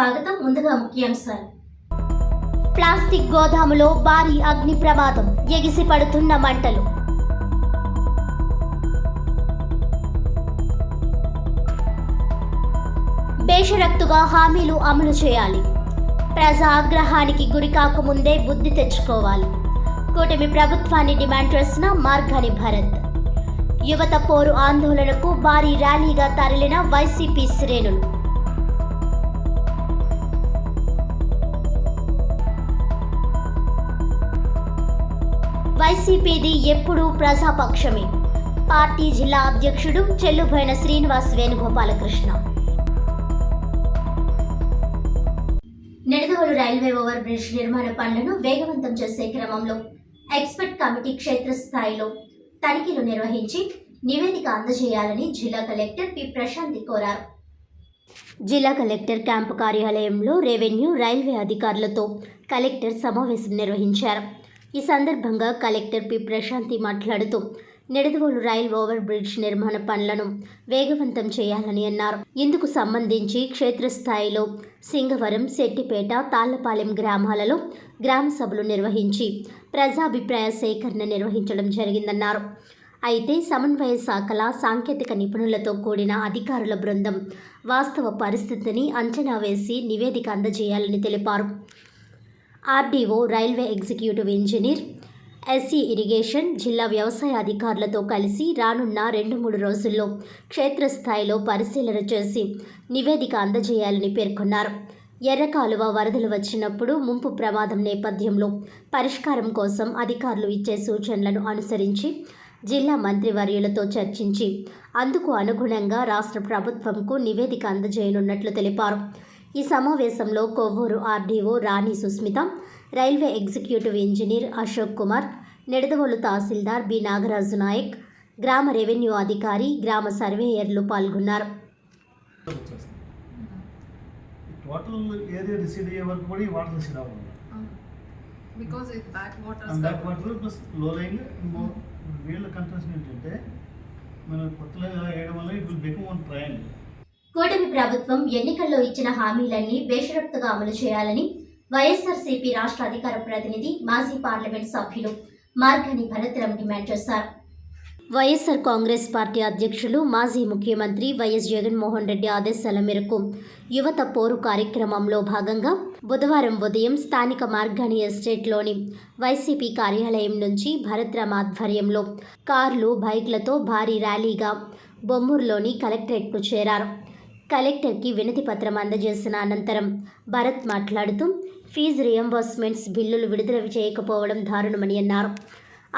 స్వాగతం. ముందుగా ముఖ్యాంశాలు. ప్లాస్టిక్ గోదాములో భారీ అగ్ని ప్రమాదం, ఎగిసి పడుతున్న మంటలు. బేషరతుగా హామీలు అమలు చేయాలి. ప్రజా ఆగ్రహానికి గురి కాకముందే బుద్ధి తెచ్చుకోవాలి. కూటమి ప్రభుత్వాన్ని డిమాండ్ చేసిన మార్గాని భరత్. యువత పోరు ఆందోళనకు భారీ ర్యాలీగా తరలిన వైసీపీ శ్రేణులు. వైసీపీది ఎప్పుడూ ప్రజాపక్షమే. పార్టీ జిల్లా అధ్యక్షుడు Chelluboina Srinivas Venugopalakrishna. Nidadavolu railway over bridge నిర్మాణ పనులను వేగవంతం చేసే క్రమంలో ఎక్స్పర్ట్ కమిటీ క్షేత్రస్థాయిలో తనిఖీలు నిర్వహించి నివేదిక అందజేయాలని జిల్లా కలెక్టర్ పి ప్రశాంతి కోరారు. జిల్లా కలెక్టర్ క్యాంపు కార్యాలయంలో రెవెన్యూ, రైల్వే అధికారులతో కలెక్టర్ సమావేశం నిర్వహించారు. ఈ సందర్భంగా కలెక్టర్ పి ప్రశాంతి మాట్లాడుతూ నిడదవోలు రైల్ ఓవర్ బ్రిడ్జ్ నిర్మాణ పనులను వేగవంతం చేయాలని అన్నారు. ఇందుకు సంబంధించి క్షేత్రస్థాయిలో సింగవరం, శెట్టిపేట, తాళ్లపాలెం గ్రామాలలో గ్రామ సభలు నిర్వహించి ప్రజాభిప్రాయ సేకరణ నిర్వహించడం జరిగిందన్నారు. అయితే సమన్వయ శాఖల సాంకేతిక నిపుణులతో కూడిన అధికారుల బృందం వాస్తవ పరిస్థితిని అంచనా వేసి నివేదిక అందజేయాలని తెలిపారు. RDO, railway executive engineer, SC irrigation, జిల్లా వ్యవసాయ అధికారులతో కలిసి రానున్న 2-3 రోజుల్లో క్షేత్రస్థాయిలో పరిశీలన చేసి నివేదిక అందజేయాలని పేర్కొన్నారు. ఎర్రకాలువ వరదలు వచ్చినప్పుడు ముంపు ప్రమాదం నేపథ్యంలో పరిష్కారం కోసం అధికారులు ఇచ్చే సూచనలను అనుసరించి జిల్లా మంత్రివర్యులతో చర్చించి అందుకు అనుగుణంగా రాష్ట్ర ప్రభుత్వంకు నివేదిక అందజేయనున్నట్లు తెలిపారు. ఈ సమావేశంలో Kovvur RDO Rani Susmitha, railway executive engineer Ashok Kumar, Nidadavolu tahsildar B Nagaraju Nayak, గ్రామ రెవెన్యూ అధికారి, గ్రామ సర్వేయర్లు పాల్గొన్నారు. టోటల్ ఏరియా డిసైడ్ అయ్యే వరకు కూడా ఈ వాటర్ డిసైడ్ అవ్వాలి. Because it backwaters. And backwaters plus low lying వీళ్ళ కన్సెషన్ ఏంటంటే మనం కొత్తగా వేయడం వల్ల it will become one triangle. కూటమి ప్రభుత్వం ఎన్నికల్లో ఇచ్చిన హామీలన్నీ బేషరతుగా అమలు చేయాలని వైఎస్ఆర్సీపీ రాష్ట్ర అధికార ప్రతినిధి, మాజీ పార్లమెంట్ సభ్యులు మార్గాని భరత్ డిమాండ్ చేశారు. వైఎస్ఆర్ కాంగ్రెస్ పార్టీ అధ్యక్షులు, మాజీ ముఖ్యమంత్రి వైఎస్ జగన్మోహన్ రెడ్డి ఆదేశాల మేరకు యువత పోరు కార్యక్రమంలో భాగంగా బుధవారం ఉదయం స్థానిక మార్గాని ఎస్టేట్లోని వైసీపీ కార్యాలయం నుంచి భరత్రామ్ ఆధ్వర్యంలో కార్లు, బైక్లతో భారీ ర్యాలీగా బొమ్మూరులోని కలెక్టరేట్కు చేరారు. కలెక్టర్కి వినతి పత్రం అందజేసిన అనంతరం భరత్ మాట్లాడుతూ ఫీజు రియంబర్స్మెంట్స్ బిల్లులు విడుదల చేయకపోవడం దారుణమని అన్నారు.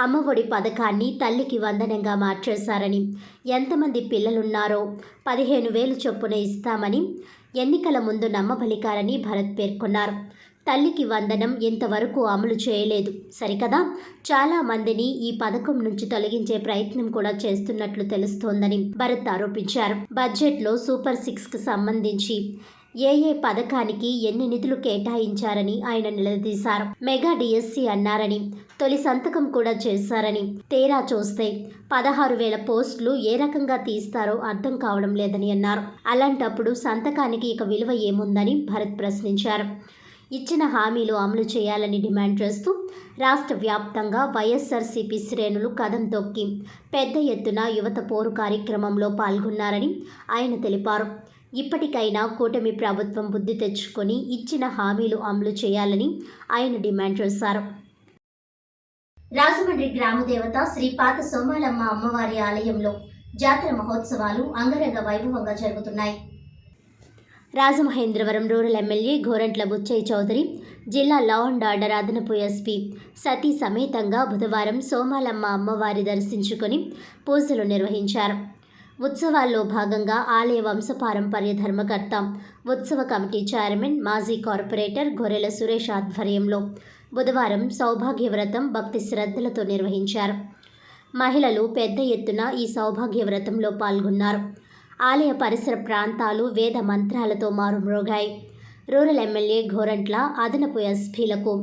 అమ్మఒడి పథకాన్ని తల్లికి వందనంగా మార్చేశారని, ఎంతమంది పిల్లలున్నారో 15,000 చొప్పున ఇస్తామని ఎన్నికల ముందు నమ్మబలికారని భరత్ పేర్కొన్నారు. తల్లికి వందనం ఇంతవరకు అమలు చేయలేదు సరికదా, చాలా మందిని ఈ పథకం నుంచి తొలగించే ప్రయత్నం కూడా చేస్తున్నట్లు తెలుస్తోందని భరత్ ఆరోపించారు. బడ్జెట్లో సూపర్ 6కు సంబంధించి ఏ పథకానికి ఎన్ని నిధులు కేటాయించారని ఆయన నిలదీశారు. మెగా డిఎస్సి అన్నారని, తొలి సంతకం కూడా చేశారని, తేరా చూస్తే 16,000 పోస్టులు ఏ రకంగా తీస్తారో అర్థం కావడం లేదని అన్నారు. అలాంటప్పుడు సంతకానికి ఇక విలువ ఏముందని భరత్ ప్రశ్నించారు. ఇచ్చిన హామీలు అమలు చేయాలని డిమాండ్ చేస్తూ రాష్ట్ర వ్యాప్తంగా వైఎస్ఆర్సీపీ శ్రేణులు కదం తొక్కి పెద్ద ఎత్తున యువత పోరు కార్యక్రమంలో పాల్గొన్నారని ఆయన తెలిపారు. ఇప్పటికైనా కూటమి ప్రభుత్వం బుద్ధి తెచ్చుకొని ఇచ్చిన హామీలు అమలు చేయాలని ఆయన డిమాండ్ చేశారు. రాజమండ్రి గ్రామదేవత శ్రీ పాత సోమాలమ్మ అమ్మవారి ఆలయంలో జాతర మహోత్సవాలు అంగరంగ వైభవంగా జరుగుతున్నాయి. రాజమహేంద్రవరం రూరల్ ఎమ్మెల్యే గోరంట్ల బుచ్చయ్య చౌదరి, జిల్లా లా అండ్ ఆర్డర్ అదనపు ఎస్పీ సతీ సమేతంగా బుధవారం సోమాలమ్మ అమ్మవారి దర్శించుకొని పూజలు నిర్వహించారు. ఉత్సవాల్లో భాగంగా ఆలయ వంశపారంపర్య ధర్మకర్త, ఉత్సవ కమిటీ చైర్మన్, మాజీ కార్పొరేటర్ గొర్రెల సురేష్ ఆధ్వర్యంలో బుధవారం సౌభాగ్యవ్రతం భక్తి శ్రద్ధలతో నిర్వహించారు. మహిళలు పెద్ద ఎత్తున ఈ సౌభాగ్యవ్రతంలో పాల్గొన్నారు. ఆలయ పరిసర ప్రాంతాలు వేద మంత్రాలతో మారుమ్రోగాయి. రూరల్ ఎమ్మెల్యే గోరంట్ల, అదనపు ఎస్పీలకు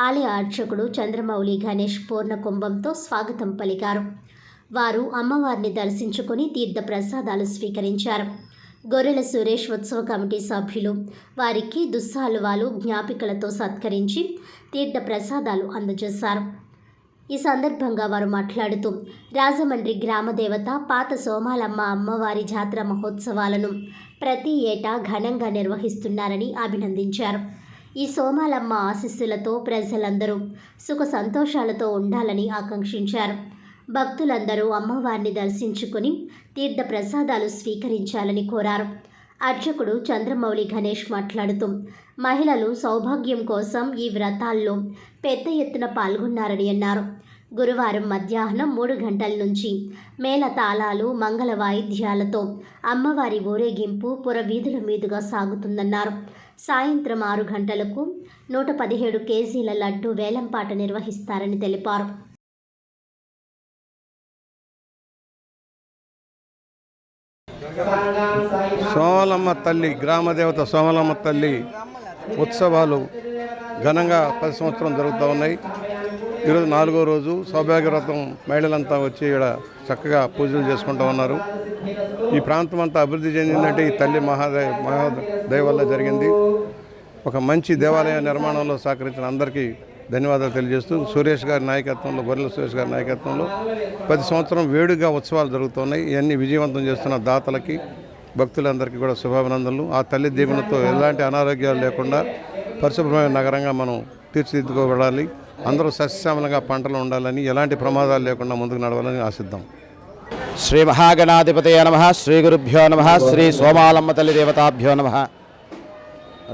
ఆలయ అర్చకుడు చంద్రమౌళి గణేష్ పూర్ణ కుంభంతో స్వాగతం పలికారు. వారు అమ్మవారిని దర్శించుకొని తీర్థ ప్రసాదాలు స్వీకరించారు. గొర్రెల సురేష్ ఉత్సవ కమిటీ సభ్యులు వారికి దుస్సాలువాలు జ్ఞాపికలతో సత్కరించి తీర్థ ప్రసాదాలు అందజేశారు. ఈ సందర్భంగా వారు మాట్లాడుతూ రాజమండ్రి గ్రామదేవత పాత సోమాలమ్మ అమ్మవారి జాతర మహోత్సవాలను ప్రతి ఏటా ఘనంగా నిర్వహిస్తున్నారని అభినందించారు. ఈ సోమాలమ్మ ఆశీస్సులతో ప్రజలందరూ సుఖ సంతోషాలతో ఉండాలని ఆకాంక్షించారు. భక్తులందరూ అమ్మవారిని దర్శించుకుని తీర్థ ప్రసాదాలు స్వీకరించాలని కోరారు. అర్చకుడు చంద్రమౌళి గణేష్ మాట్లాడుతూ మహిళలు సౌభాగ్యం కోసం ఈ వ్రతాల్లో పెద్ద ఎత్తున పాల్గొన్నారని అన్నారు. గురువారం మధ్యాహ్నం 3 గంటల నుంచి మేళ తాళాలు మంగళ వాయిద్యాలతో అమ్మవారి ఊరేగింపు పురవీధుల మీదుగా సాగుతుందన్నారు. సాయంత్రం 6 గంటలకు 117 కేజీల లడ్డు వేలంపాట నిర్వహిస్తారని తెలిపారు. సోమలమ్మ తల్లి గ్రామదేవత సోమలమ్మ తల్లి ఉత్సవాలు ఘనంగా 10 సంవత్సరం జరుగుతూ ఉన్నాయి. ఈరోజు 4వ రోజు సౌభాగ్యవ్రతం మహిళలంతా వచ్చి ఇక్కడ చక్కగా పూజలు చేసుకుంటూ ఉన్నారు. ఈ ప్రాంతం అంతా అభివృద్ధి చెందిందంటే ఈ తల్లి మహాదయ వల్ల జరిగింది. ఒక మంచి దేవాలయ నిర్మాణంలో సహకరించిన అందరికీ ధన్యవాదాలు తెలియజేస్తూ సురేష్ గారి నాయకత్వంలో గొర్రెల సురేష్ గారి నాయకత్వంలో 10 సంవత్సరం వేడుగా ఉత్సవాలు జరుగుతున్నాయి. ఇవన్నీ విజయవంతం చేస్తున్న దాతలకి భక్తులందరికీ కూడా శుభాభినందనలు. ఆ తల్లి దీవెనతో ఎలాంటి అనారోగ్యాలు లేకుండా పరిశుభ్రమైన నగరంగా మనం తీర్చిదిద్దుకోబడాలి. అందరూ సస్యశ్యామలంగా పంటలు ఉండాలని, ఎలాంటి ప్రమాదాలు లేకుండా ముందుకు నడవాలని ఆశిద్దాం. శ్రీ మహాగణాధిపతయ నమః. శ్రీ గురుభ్యో నమః. శ్రీ సోమాలమ్మ తల్లి దేవతాభ్యో నమః.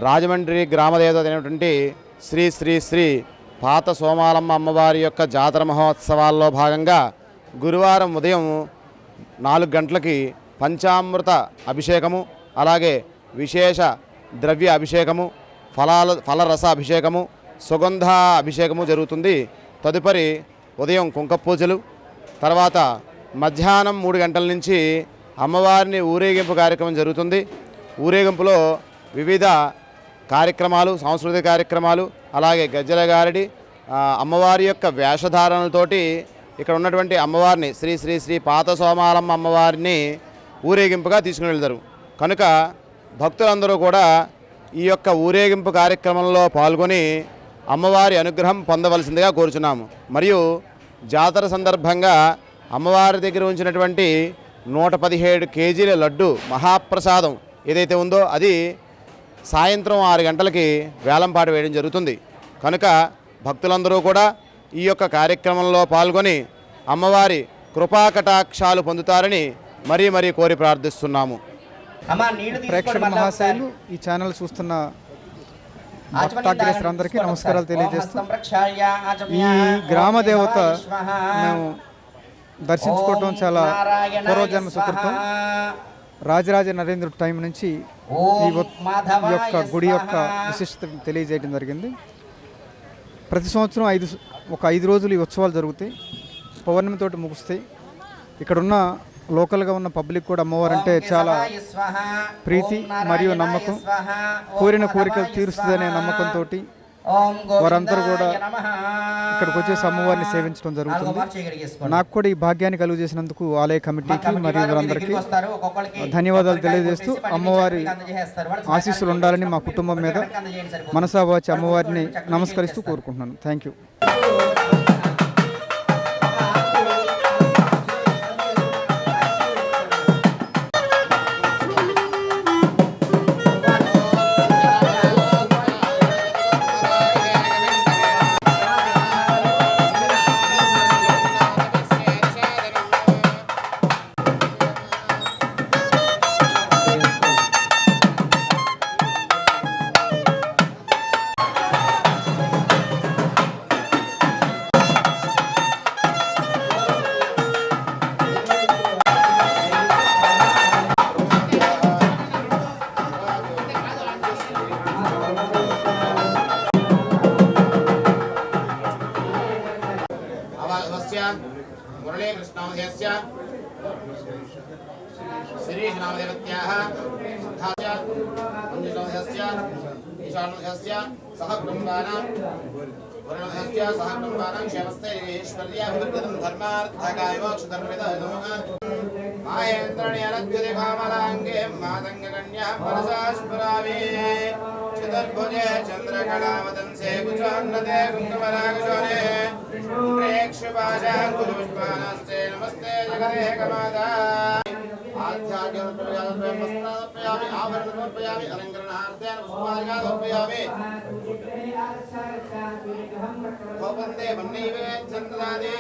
రాజమండ్రి గ్రామదేవత అయినటువంటి శ్రీ శ్రీ శ్రీ పాత సోమాలమ్మ అమ్మవారి యొక్క జాతర మహోత్సవాల్లో భాగంగా గురువారం ఉదయం 4 గంటలకి పంచామృత అభిషేకము, అలాగే విశేష ద్రవ్య అభిషేకము, ఫలరస అభిషేకము, సుగంధ అభిషేకము జరుగుతుంది. తదుపరి ఉదయం కుంక పూజలు, తర్వాత మధ్యాహ్నం 3 గంటల నుంచి అమ్మవారిని ఊరేగింపు కార్యక్రమం జరుగుతుంది. ఊరేగింపులో వివిధ కార్యక్రమాలు, సాంస్కృతిక కార్యక్రమాలు, అలాగే గజ్జల గారడి, అమ్మవారి యొక్క వేషధారణలతోటి ఇక్కడ ఉన్నటువంటి అమ్మవారిని శ్రీ శ్రీ శ్రీ పాత సోమాలమ్మ అమ్మవారిని ఊరేగింపుగా తీసుకుని వెళ్తారు. కనుక భక్తులందరూ కూడా ఈ యొక్క ఊరేగింపు కార్యక్రమంలో పాల్గొని అమ్మవారి అనుగ్రహం పొందవలసిందిగా కోరుచున్నాము. మరియు జాతర సందర్భంగా అమ్మవారి దగ్గర ఉంచినటువంటి 117 కేజీల లడ్డు మహాప్రసాదం ఏదైతే ఉందో అది సాయంత్రం 6 గంటలకి వేలంపాట వేయడం జరుగుతుంది. కనుక భక్తులందరూ కూడా ఈ యొక్క కార్యక్రమంలో పాల్గొని అమ్మవారి కృపాకటాక్షాలు పొందుతారని మరీ మరీ కోరి ప్రార్థిస్తున్నాము. ప్రేక్షక మహాశయులు, ఈ ఛానల్ చూస్తున్న భక్తాగ్రేసరందరికీ నమస్కారాలు తెలియజేస్తూ ఈ గ్రామ దేవత మేము దర్శించుకోవటం చాలా పూర్వజన్మ సుకృతం. రాజరాజ నరేంద్రుడి టైం నుంచి ఈ యొక్క గుడి యొక్క విశిష్టత తెలియజేయడం జరిగింది. ప్రతి సంవత్సరం 5 రోజులు ఈ ఉత్సవాలు జరుగుతాయి. పౌర్ణమితోటి ముగుస్తాయి. ఇక్కడున్న లోకల్గా ఉన్న పబ్లిక్ కూడా అమ్మవారంటే చాలా ప్రీతి మరియు నమ్మకం. కోరిన కోరికలు తీరుస్తుందనే నమ్మకంతో వారందరూ కూడా ఇక్కడికి వచ్చేసి అమ్మవారిని సేవించడం జరుగుతుంది. నాకు కూడా ఈ భాగ్యాన్ని కలుగు చేసినందుకు ఆలయ కమిటీకి మరియు వారందరికీ ధన్యవాదాలు తెలియజేస్తూ అమ్మవారి ఆశీస్సులు ఉండాలని మా కుటుంబం మీద మనసా వాచి అమ్మవారిని నమస్కరిస్తూ కోరుకుంటున్నాను. Thank you. मुरली कृष्णामध्यस्य शिरीष नामदेवत्याः मंजुनामध्यस्य ईशानमध्यस्य सह कुटुम्बानां वरुणमध्यस्य सह कुटुम्बानां क्षेमस्थैर्यैश्वर्याभिवृद्धिं धर्मार्थकाय मोक्षधर्मविदः नमः. माहेन्द्रणी अनद्युति कामलांगे मातंगकन्या परसास्पुरावे चतुर्भुजे चंद्रकलावतंसे कुचान्नते कुंकुमरागशोने प्रेक्षपाशा कुलपुष्पानस्ते नमस्ते जगते कमादा आध्यात्मिकप्रयामि आवरणप्रयामि अलंकरणार्थेन पुष्पार्घ्यादर्पयामि भवन्ते वन्नैवे चन्द्रादे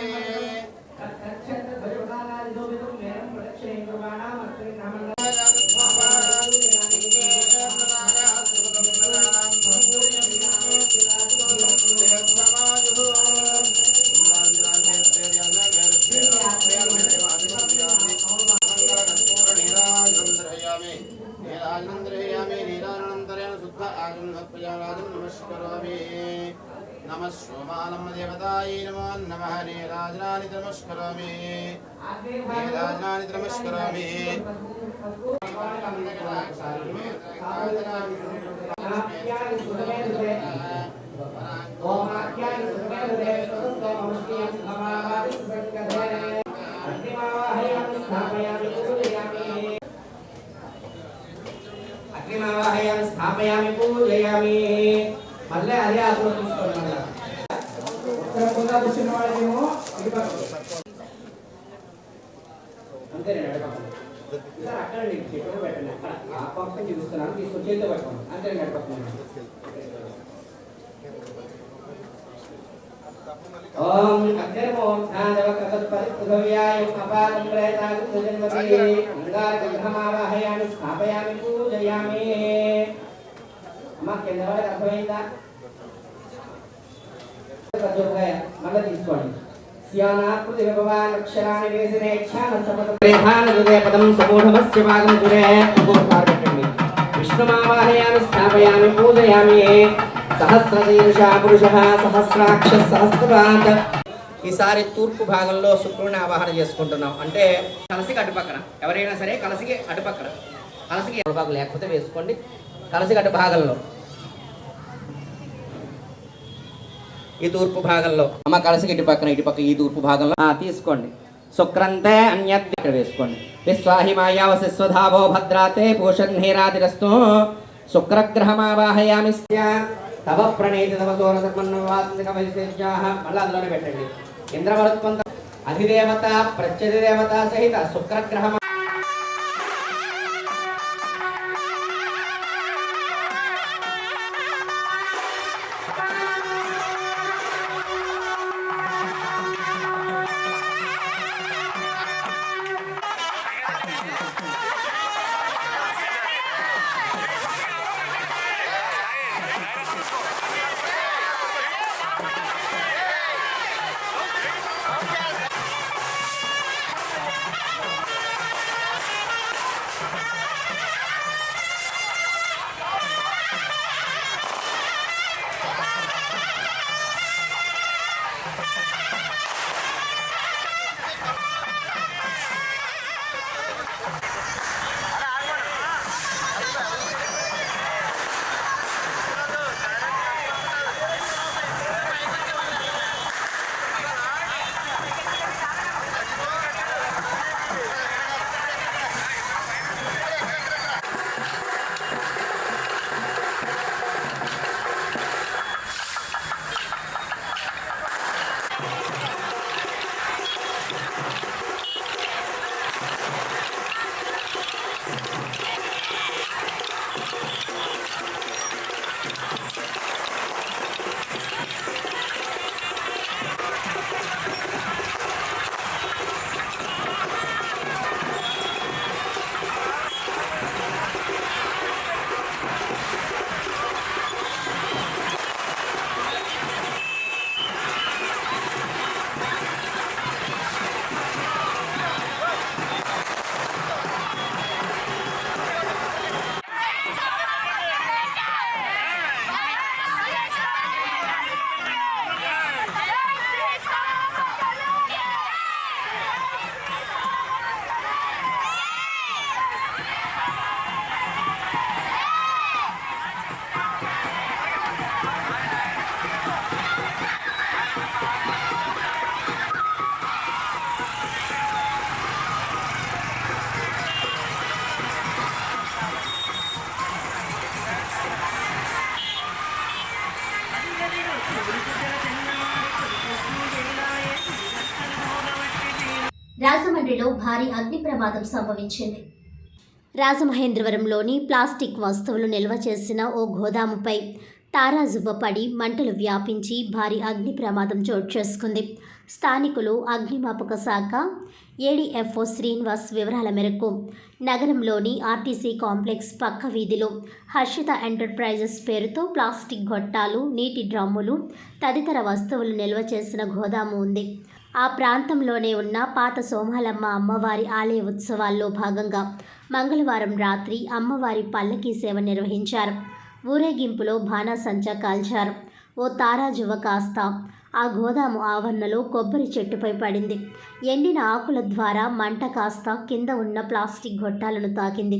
नमः सोमालम्ब देवतायै नमो नमः नीराजनानि नमस्करोमि नीराजनानि नमस्करोमि అగ్నిమావాహయామి స్థాపయామి పూజయామి మళ్ళీ అదే ఆకులు తీసుకోండి మళ్ళీ ఇక్కడ ముందా కూర్చున్న వాళ్ళకేమో అంతేనండి అడగండి సార్ అక్కడ చెట్టు పెట్టండి అక్కడ ఆ పక్క చూస్తున్నాను తీసుకొని చేతితో పెట్టండి అంతేనండి అడగండి ఓం అగ్నిర్మో ధానవకతత్పరిపృథవ్యాయ అపారం ప్రేతాగు సుజన్వతి అంగారకగ్రహమావాహయామి స్థాపయామి పూజయామి అమ్మ కింద వాళ్ళకి అర్థమైందా మళ్ళీ తీసుకోండి స్యానాకృతి విభవాన్ అక్షరాన్ని వేసినే క్షాన సమత ప్రేధాన హృదయ పదం సమూఢమస్య భాగం సురే ఇంకోసారి పెట్టండి విష్ణుమావాహయామి స్థాపయామి పూజయామి సహస్రశీర్ష పురుషః సహస్రాక్ష సహస్రపాత్. ఈసారి తూర్పు భాగంలో శుక్రుని ఆవాహన చేసుకుంటున్నాం. అంటే కలసికి అటుపక్కన ఎవరైనా సరే కలసికి అటుపక్కన కలసికి భాగం లేకపోతే వేసుకోండి. కలసికి అటు భాగంలో ఈ తూర్పు భాగంలో అమ్మ కలసికి ఇటు పక్కన ఈ తూర్పు భాగంలో తీసుకోండి. శుక్రంతే అన్యత్ ఇక్కడ వేసుకోండి. విశ్వాహి మాయావశిస్వధావో భద్రాతే పూషన్హీరాతిరస్తు శుక్రగ్రహమావాహయామి తవ ప్రణీతి తవ సోరసమన్వాసిక వైశేష్యాః మళ్ళీ అందులోనే పెట్టండి. ఇంద్రవరుత్వంత అధిదేవత ప్రత్యధిదేవత సహిత శుక్రగ్రహం రాజమండ్రిలో భారీ అగ్ని ప్రమాదం సంభవించింది. రాజమహేంద్రవరంలోని ప్లాస్టిక్ వస్తువులు నిల్వ చేసిన ఓ గోదాముపై తారాజువ్వ పడి మంటలు వ్యాపించి భారీ అగ్ని ప్రమాదం చోటు చేసుకుంది. స్థానికులు అగ్నిమాపక శాఖ ఏడీఎఫ్ఓ శ్రీనివాస్ వివరాల మేరకు నగరంలోని ఆర్టీసీ కాంప్లెక్స్ పక్క వీధిలో హర్షిత ఎంటర్ప్రైజెస్ పేరుతో ప్లాస్టిక్ గొట్టాలు, నీటి డ్రమ్ములు తదితర వస్తువులు నిల్వ చేసిన గోదాము ఉంది. ఆ ప్రాంతంలోనే ఉన్న పాత సోమాలమ్మ అమ్మవారి ఆలయ ఉత్సవాల్లో భాగంగా మంగళవారం రాత్రి అమ్మవారి పల్లకీ సేవ నిర్వహించారు. ఊరేగింపులో బాణాసంచా కాల్చారు. ఓ తారాజువ్వ కాస్త ఆ గోదాము ఆవరణలో కొబ్బరి చెట్టుపై పడింది. ఎండిన ఆకుల ద్వారా మంట కాస్త కింద ఉన్న ప్లాస్టిక్ గొట్టాలను తాకింది.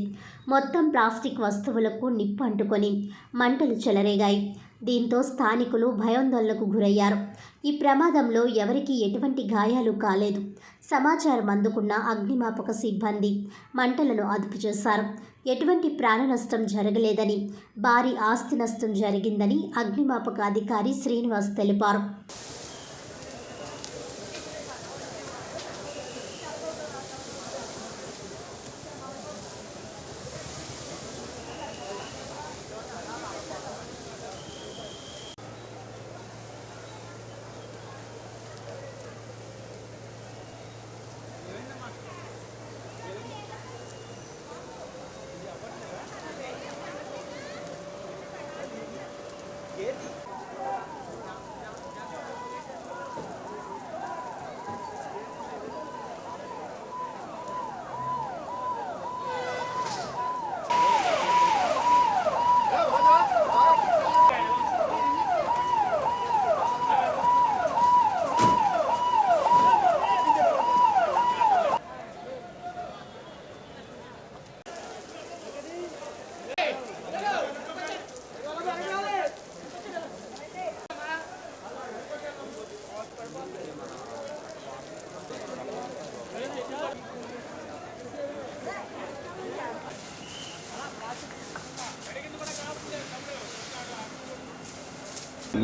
మొత్తం ప్లాస్టిక్ వస్తువులకు నిప్పు అంటుకొని మంటలు చెలరేగాయి. దీంతో స్థానికులు భయాందోళనకు గురయ్యారు. ఈ ప్రమాదంలో ఎవరికీ ఎటువంటి గాయాలు కాలేదు. సమాచారం అందుకున్న అగ్నిమాపక సిబ్బంది మంటలను అదుపు చేశారు. ఎటువంటి ప్రాణ నష్టం జరగలేదని, భారీ ఆస్తి నష్టం జరిగిందని అగ్నిమాపక అధికారి శ్రీనివాస్ తెలిపారు.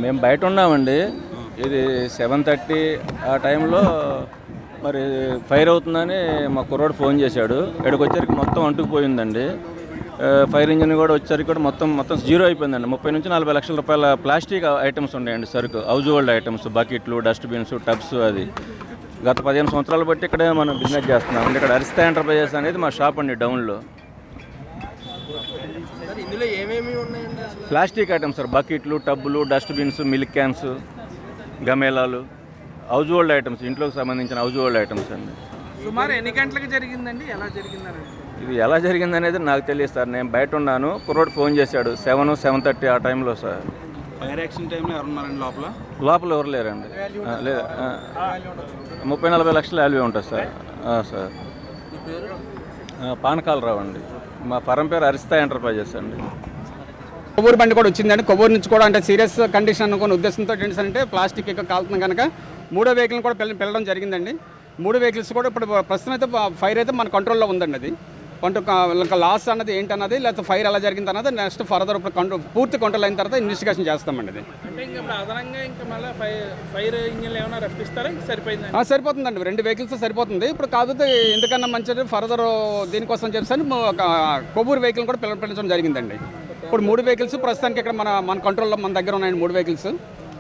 మేము బయట ఉన్నామండి. ఇది 7:30 ఆ టైంలో మరి ఫైర్ అవుతుందని మా కుర్రాడు ఫోన్ చేశాడు. ఇక్కడికి వచ్చేసరికి మొత్తం అంటుకుపోయిందండి. ఫైర్ ఇంజిన్ కూడా వచ్చేసరికి కూడా మొత్తం జీరో అయిపోయిందండి. 30 నుంచి 40 లక్షల రూపాయల ప్లాస్టిక్ ఐటమ్స్ ఉన్నాయండి, సరుకు, హౌస్ హోల్డ్ ఐటమ్స్, బకెట్లు, డస్ట్బిన్స్, టబ్స్. అది గత 15 సంవత్సరాలు బట్టి ఇక్కడే మనం బిజినెస్ చేస్తున్నాం అండి. ఇక్కడ హర్షిత ఎంటర్ప్రైజెస్ అనేది మా షాప్ అండి డౌన్లో. ఇందులో ఏమేమి ఉన్నాయండి? ప్లాస్టిక్ ఐటమ్స్ సార్, బకెట్లు, టబ్బులు, డస్ట్బిన్స్, మిల్క్ క్యాన్స్, గమేలాలు, హౌస్ హోల్డ్ ఐటమ్స్, ఇంట్లోకి సంబంధించిన హౌస్ హోల్డ్ ఐటమ్స్ అండి. సుమారు ఎన్ని గంటలకు జరిగిందండి? ఎలా జరిగిందని? ఇది ఎలా జరిగింది అనేది నాకు తెలియదు సార్. నేను బయట ఉన్నాను, కుర్రోడు ఫోన్ చేశాడు 7:30 ఆ టైంలో సార్. ఫైర్ యాక్షన్ టైంలో ఎవరు ఉన్నారండి లోపల? లోపల ఎవరు లేరండి. లేదు, 30-40 లక్షల వాల్యూ ఉంటుంది సార్. సార్ పానకాలరావు అండి. మా పరం పేరు హర్షిత ఎంటర్ప్రైజెస్ అండి. కొవ్వూరు బండి కూడా వచ్చిందండి. కొవ్వూరు నుంచి కూడా అంటే సీరియస్ కండిషన్ అనుకున్న ఉద్దేశంతో ఏంటంటే ప్లాస్టిక్ ఎక్కువ కాలుతుంది కనుక 3వ వెహికల్ కూడా వెళ్ళడం జరిగిందండి. 3 వెహికల్స్ కూడా ఇప్పుడు ప్రస్తుతం అయితే ఫైర్ అయితే మన కంట్రోల్లో ఉందండి. అది లాస్ అన్నది ఏంటన్నది, లేకపోతే ఫైర్ ఎలా జరిగింది అన్నది నెక్స్ట్ ఫర్దర్ ఇప్పుడు పూర్తి కంట్రోల్ అయిన తర్వాత ఇన్వెస్టిగేషన్ చేస్తామండి. అది అంటే ఇంకా అదనంగా ఇంకా మళ్ళీ ఫైర్ ఇంజిన్ ఏమైనా రప్పిస్తారా? సరిపోయింది? సరిపోతుందండి, 2 వెహికల్స్ సరిపోతుంది. ఇప్పుడు కాకపోతే ఎందుకన్నా మంచిది ఫర్దర్ దీనికోసం చెప్పేసి కొవ్వూరు వెహికల్ కూడా పిలిపించడం జరిగిందండి. ఇప్పుడు 3 వెహికల్స్ ప్రస్తుతానికి ఇక్కడ మన కంట్రోల్లో మన దగ్గర ఉన్నాయండి. 3 వెహికల్స్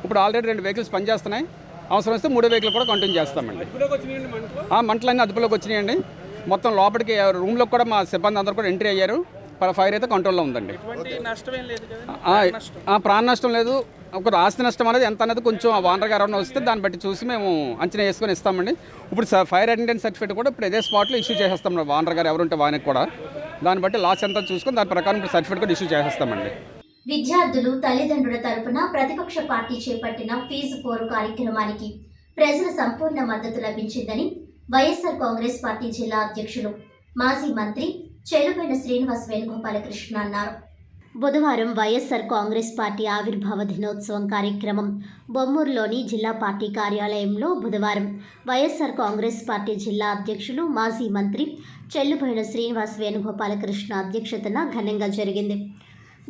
ఇప్పుడు ఆల్రెడీ 2 వెహికల్స్ పనిచేస్తున్నాయి. అవసరం వస్తే 3 వెహికల్ కూడా కంటిన్యూ చేస్తామండి. మంటలన్నీ అదుపులోకి వచ్చినాయండి. మొత్తం లోపలికి రూమ్లోకి కూడా మా సిబ్బంది అందరూ కూడా ఎంట్రీ అయ్యారు. ఫైర్ అయితే కంట్రోల్లో ఉందండి. ప్రాణ నష్టం లేదు. ఒక ఆస్తి నష్టం అనేది ఎంత అనేది కొంచెం వానర్ గారు వస్తే దాన్ని బట్టి చూసి మేము అంచనా వేసుకొని ఇస్తామండి. ఇప్పుడు ఫైర్ అటెండెంట్ సర్టిఫికేట్ కూడా ఇప్పుడు ఇదే స్పాట్లో ఇష్యూ చేసేస్తాం. వానర్ గారు ఎవరుంటే వానికి కూడా దాన్ని బట్టి లాస్ ఎంత చూసుకొని దాని ప్రకారం ఇప్పుడు సర్టిఫికేట్ కూడా ఇష్యూ చేసేస్తామండి. విద్యార్థులు తల్లిదండ్రుల తరపున ప్రతిపక్ష పార్టీ చేపట్టిన ఫీజు పోరు కార్యక్రమానికి ప్రజల సంపూర్ణ మద్దతు లభించిందని వైఎస్ఆర్ కాంగ్రెస్ పార్టీ జిల్లా అధ్యక్షులు మాజీ మంత్రి చెలుపైన శ్రీనివాస్ వేణుగోపాలకృష్ణ అన్నారు. బుధవారం వైఎస్ఆర్ కాంగ్రెస్ పార్టీ ఆవిర్భావ దినోత్సవం కార్యక్రమం బొమ్మూరులోని జిల్లా పార్టీ కార్యాలయంలో బుధవారం వైఎస్ఆర్ కాంగ్రెస్ పార్టీ జిల్లా అధ్యక్షులు మాజీ మంత్రి చెల్లుబోయిన శ్రీనివాస్ వేణుగోపాలకృష్ణ అధ్యక్షతన ఘనంగా జరిగింది.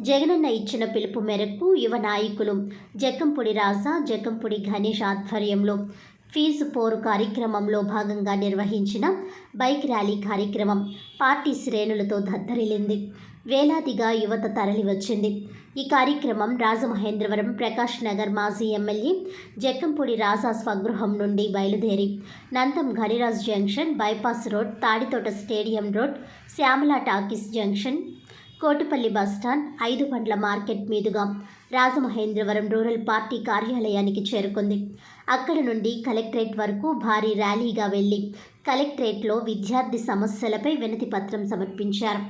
జగనన్న ఇచ్చిన పిలుపు మేరకు యువ నాయకులు జక్కంపూడి రాజా, జక్కంపూడి గణేష్ ఆధ్వర్యంలో ఫీజు పోరు కార్యక్రమంలో భాగంగా నిర్వహించిన బైక్ ర్యాలీ కార్యక్రమం పార్టీ శ్రేణులతో దద్దరిల్లింది. వేలాదిగా యువత తరలివచ్చింది. ఈ కార్యక్రమం రాజమహేంద్రవరం ప్రకాష్ నగర్ మాజీ ఎమ్మెల్యే జక్కంపూడి రాజా స్వగృహం నుండి బయలుదేరి Nandam Ghaniraj junction, bypass road, Taditota stadium road, Shyamala talkies junction, Kotipalli bus stand, 5 పండ్ల మార్కెట్ మీదుగా రాజమహేంద్రవరం రూరల్ పార్టీ కార్యాలయానికి చేరుకుంది. అక్కడి నుండి కలెక్టరేట్ వరకు భారీ ర్యాలీగా వెళ్లి కలెక్టరేట్లో విద్యార్థి సమస్యలపై వినతి పత్రం సమర్పించారు.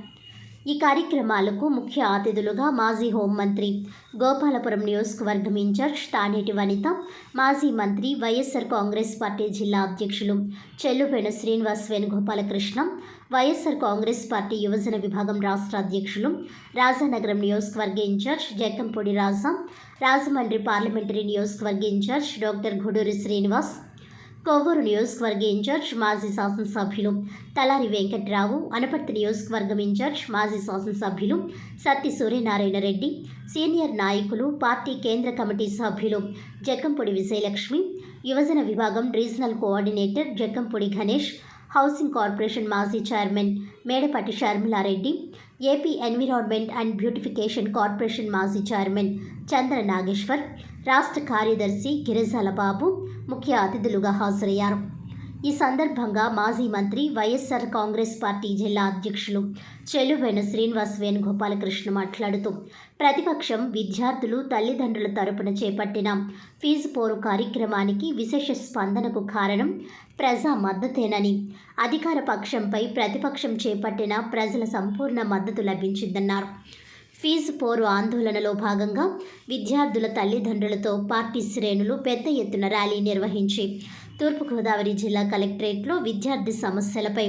ఈ కార్యక్రమాలకు ముఖ్య అతిథులుగా మాజీ హోంమంత్రి, గోపాలపురం నియోజకవర్గం ఇన్ఛార్జ్ తానేటి వనిత, మాజీ మంత్రి, వైఎస్ఆర్ కాంగ్రెస్ పార్టీ జిల్లా అధ్యక్షులు చెల్లుపేన శ్రీనివాస్ వేణుగోపాలకృష్ణ, వైఎస్ఆర్ కాంగ్రెస్ పార్టీ యువజన విభాగం రాష్ట్ర అధ్యక్షులు, రాజానగరం నియోజకవర్గ ఇన్ఛార్జ్ జక్కంపూడి రాజా, రాజమండ్రి పార్లమెంటరీ నియోజకవర్గ ఇన్ఛార్జ్ డాక్టర్ గుడూరి శ్రీనివాస్, కొవ్వూరు నియోజకవర్గ ఇన్ఛార్జ్ మాజీ శాసనసభ్యులు తలారి వెంకట్రావు, అనపర్తి నియోజకవర్గం ఇన్ఛార్జ్ మాజీ శాసనసభ్యులు సత్తి సూర్యనారాయణ రెడ్డి, సీనియర్ నాయకులు, పార్టీ కేంద్ర కమిటీ సభ్యులు జక్కంపూడి విజయలక్ష్మి, యువజన విభాగం regional coordinator Jakkampudi Ganesh, housing corporation మాజీ chairman Medapati Sharmila Reddy, AP environment and beautification corporation మాజీ చైర్మన్ చంద్ర నాగేశ్వర్, రాష్ట్ర కార్యదర్శి గిరిజాల బాబు ముఖ్య అతిథులుగా హాజరయ్యారు. ఈ సందర్భంగా మాజీ మంత్రి, వైఎస్ఆర్ కాంగ్రెస్ పార్టీ జిల్లా అధ్యక్షులు చెల్లువేణ శ్రీనివాస్ వేణుగోపాలకృష్ణ మాట్లాడుతూ ప్రతిపక్షం విద్యార్థులు తల్లిదండ్రుల తరపున చేపట్టిన ఫీజు పోరు కార్యక్రమానికి విశేష స్పందనకు కారణం ప్రజా మద్దతేనని, అధికార పక్షంపై ప్రతిపక్షం చేపట్టిన ప్రజల సంపూర్ణ మద్దతు లభించిందన్నారు. ఫీజు పోరు ఆందోళనలో భాగంగా విద్యార్థుల తల్లిదండ్రులతో పార్టీ శ్రేణులు పెద్ద ఎత్తున ర్యాలీ నిర్వహించి తూర్పుగోదావరి జిల్లా కలెక్టరేట్లో విద్యార్థి సమస్యలపై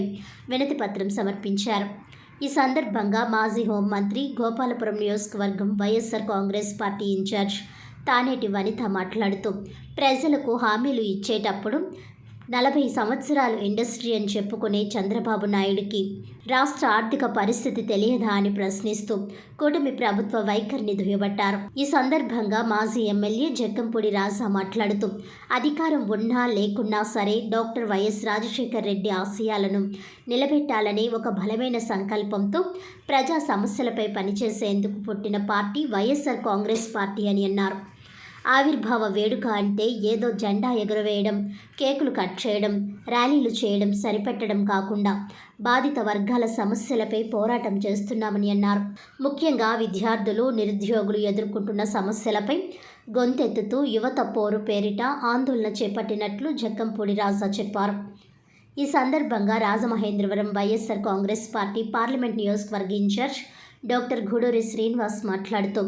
వినతి పత్రం సమర్పించారు. ఈ సందర్భంగా మాజీ హోంమంత్రి, గోపాలపురం నియోజకవర్గం వైఎస్ఆర్ కాంగ్రెస్ పార్టీ ఇన్ఛార్జ్ తానేటి వనిత మాట్లాడుతూ ప్రజలకు హామీలు ఇచ్చేటప్పుడు 40 సంవత్సరాలు ఇండస్ట్రీ అని చెప్పుకునే చంద్రబాబు నాయుడికి రాష్ట్ర ఆర్థిక పరిస్థితి తెలియదా అని ప్రశ్నిస్తూ కూటమి ప్రభుత్వ వైఖరిని దుయ్యబట్టారు. ఈ సందర్భంగా మాజీ ఎమ్మెల్యే జక్కంపూడి రాజా మాట్లాడుతూ అధికారం ఉన్నా లేకున్నా సరే డాక్టర్ వైఎస్ రాజశేఖర్ రెడ్డి ఆశయాలను నిలబెట్టాలనే ఒక బలమైన సంకల్పంతో ప్రజా సమస్యలపై పనిచేసేందుకు పుట్టిన పార్టీ వైఎస్ఆర్ కాంగ్రెస్ పార్టీ అని అన్నారు. ఆవిర్భావ వేడుక అంటే ఏదో జెండా ఎగురవేయడం, కేకులు కట్ చేయడం, ర్యాలీలు చేయడం సరిపెట్టడం కాకుండా బాధిత వర్గాల సమస్యలపై పోరాటం చేస్తున్నామని అన్నారు. ముఖ్యంగా విద్యార్థులు, నిరుద్యోగులు ఎదుర్కొంటున్న సమస్యలపై గొంతెత్తుతూ యువత పోరు పేరిట ఆందోళన చేపట్టినట్లు జక్కంపూడి రాజా చెప్పారు. ఈ సందర్భంగా రాజమహేంద్రవరం వైఎస్ఆర్ కాంగ్రెస్ పార్టీ పార్లమెంట్ నియోజకవర్గ ఇన్ఛార్జ్ డాక్టర్ గుడూరి శ్రీనివాస్ మాట్లాడుతూ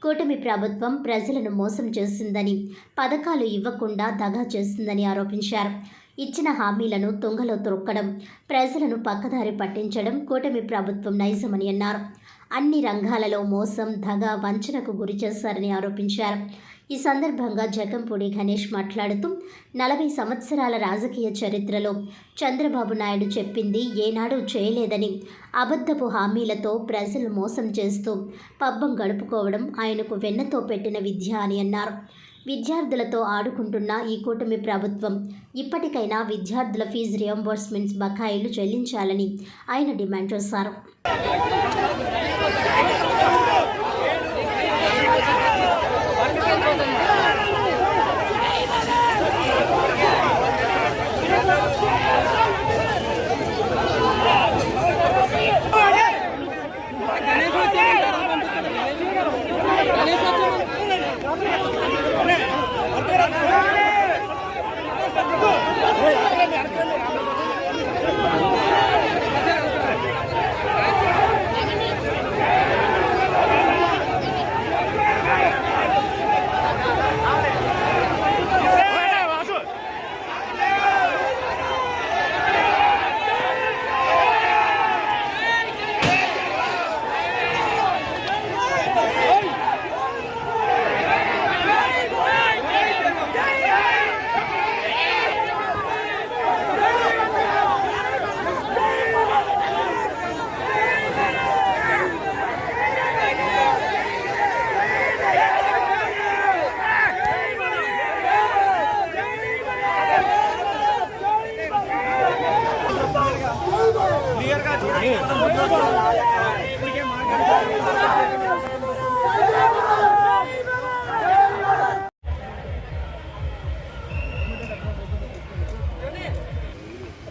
కూటమి ప్రభుత్వం ప్రజలను మోసం చేసిందని, పథకాలు ఇవ్వకుండా దగా చేసిందని ఆరోపించారు. ఇచ్చిన హామీలను తుంగలో త్రొక్కడం, ప్రజలను పక్కదారి పట్టించడం కూటమి ప్రభుత్వం నైజమని అన్నారు. అన్ని రంగాలలో మోసం, దగా, వంచనకు గురి చేశారని ఆరోపించారు. ఈ సందర్భంగా జక్కంపూడి గణేష్ మాట్లాడుతూ 40 సంవత్సరాల రాజకీయ చరిత్రలో చంద్రబాబు నాయుడు చెప్పింది ఏనాడు చేయలేదని, అబద్ధపు హామీలతో ప్రజలు మోసం చేస్తూ పబ్బం గడుపుకోవడం ఆయనకు వెన్నతో పెట్టిన విద్య అని అన్నారు. విద్యార్థులతో ఆడుకుంటున్న ఈ కూటమి ప్రభుత్వం ఇప్పటికైనా విద్యార్థుల ఫీజు రియంబర్స్మెంట్స్ బకాయిలు చెల్లించాలని ఆయన డిమాండ్ చేశారు.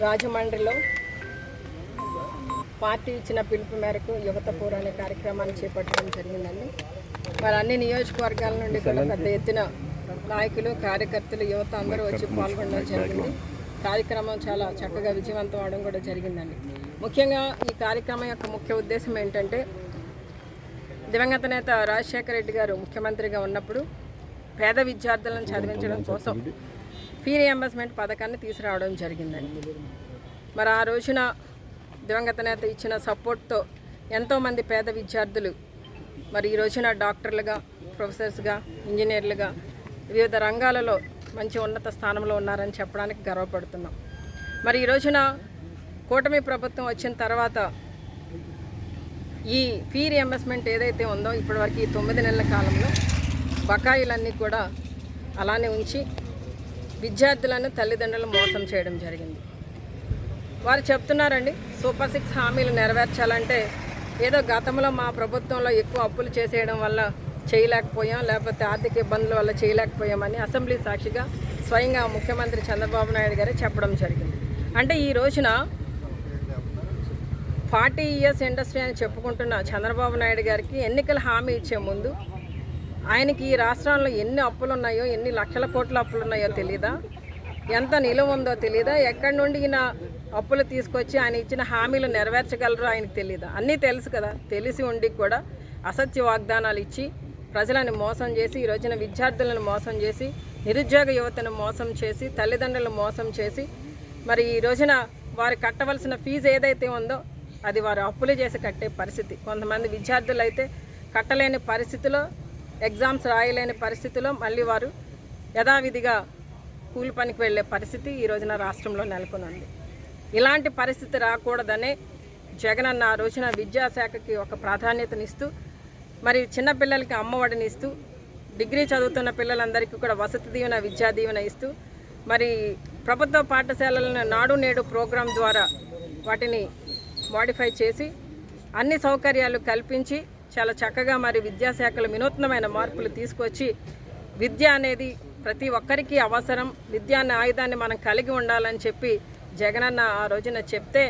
రాజమండ్రిలో పార్టీ ఇచ్చిన పిలుపు మేరకు యువత పూర్ అనే కార్యక్రమాన్ని చేపట్టడం జరిగిందండి. మరి అన్ని నియోజకవర్గాల నుండి కూడా పెద్ద ఎత్తున నాయకులు, కార్యకర్తలు, యువత అందరూ వచ్చి పాల్గొనడం జరిగింది. కార్యక్రమం చాలా చక్కగా విజయవంతం అవడం కూడా జరిగిందండి. ముఖ్యంగా ఈ కార్యక్రమం యొక్క ముఖ్య ఉద్దేశం ఏంటంటే, దివంగత నేత రాజశేఖర రెడ్డి గారు ముఖ్యమంత్రిగా ఉన్నప్పుడు పేద విద్యార్థులను చదివించడం కోసం ఫీ రియంబర్స్మెంట్ పథకాన్ని తీసుకురావడం జరిగిందండి. మరి ఆ రోజున దివంగత నేత ఇచ్చిన సపోర్ట్తో ఎంతోమంది పేద విద్యార్థులు మరి ఈ రోజున డాక్టర్లుగా, ప్రొఫెసర్స్గా, ఇంజనీర్లుగా వివిధ రంగాలలో మంచి ఉన్నత స్థానంలో ఉన్నారని చెప్పడానికి గర్వపడుతున్నాం. మరి ఈ రోజున కూటమి ప్రభుత్వం వచ్చిన తర్వాత ఈ ఫీ రియంబర్స్మెంట్ ఏదైతే ఉందో ఇప్పటివరకు ఈ 9 నెలల కాలంలో బకాయిలన్నీ కూడా అలానే ఉంచి విద్యార్థులను తల్లిదండ్రులు మోసం చేయడం జరిగింది. వారు చెప్తున్నారండి, సూపర్ 6 హామీలు నెరవేర్చాలంటే ఏదో గతంలో మా ప్రభుత్వంలో ఎక్కువ అప్పులు చేసేయడం వల్ల చేయలేకపోయాం, లేకపోతే ఆర్థిక ఇబ్బందుల వల్ల చేయలేకపోయామని అసెంబ్లీ సాక్షిగా స్వయంగా ముఖ్యమంత్రి చంద్రబాబు నాయుడు గారే చెప్పడం జరిగింది. అంటే ఈ రోజున 40 ఇయర్స్ ఇండస్ట్రీ అని చెప్పుకుంటున్న చంద్రబాబు నాయుడు గారికి ఎన్నికల హామీ ఇచ్చే ముందు ఆయనకి ఈ రాష్ట్రంలో ఎన్ని అప్పులు ఉన్నాయో, ఎన్ని లక్షల కోట్ల అప్పులు ఉన్నాయో తెలియదా, ఎంత నిలువ ఉందో తెలియదా, ఎక్కడి నుండి ఈయన అప్పులు తీసుకొచ్చి ఆయన ఇచ్చిన హామీలు నెరవేర్చగలరో ఆయనకు తెలియదా? అన్నీ తెలుసు కదా. తెలిసి ఉండి కూడా అసత్య వాగ్దానాలు ఇచ్చి ప్రజలను మోసం చేసి, ఈ రోజున విద్యార్థులను మోసం చేసి, నిరుద్యోగ యువతను మోసం చేసి, తల్లిదండ్రులను మోసం చేసి, మరి ఈ రోజున వారు కట్టవలసిన ఫీజు ఏదైతే ఉందో అది వారు అప్పులు చేసి కట్టే పరిస్థితి. కొంతమంది విద్యార్థులు అయితే కట్టలేని పరిస్థితిలో, ఎగ్జామ్స్ రాయలేని పరిస్థితిలో మళ్ళీ వారు యథావిధిగా కూలి పనికి వెళ్ళే పరిస్థితి ఈ రోజున రాష్ట్రంలో నెలకొని ఉంది. ఇలాంటి పరిస్థితి రాకూడదనే జగనన్న ఆ రోజున విద్యాశాఖకి ఒక ప్రాధాన్యతనిస్తూ, మరి చిన్నపిల్లలకి అమ్మఒడిని ఇస్తూ, డిగ్రీ చదువుతున్న పిల్లలందరికీ కూడా వసతి దీవెన, విద్యా దీవెన ఇస్తూ, మరి ప్రభుత్వ పాఠశాలలను నాడు నేడు ప్రోగ్రాం ద్వారా వాటిని మోడిఫై చేసి అన్ని సౌకర్యాలు కల్పించి చాలా చక్కగా మరి విద్యాశాఖలో వినూత్నమైన మార్పులు తీసుకొచ్చి విద్య అనేది ప్రతి ఒక్కరికి అవసరం, విద్య అనే ఆయుధాన్ని మనం కలిగి ఉండాలని చెప్పి జగనన్న ఆ రోజున చెప్తే,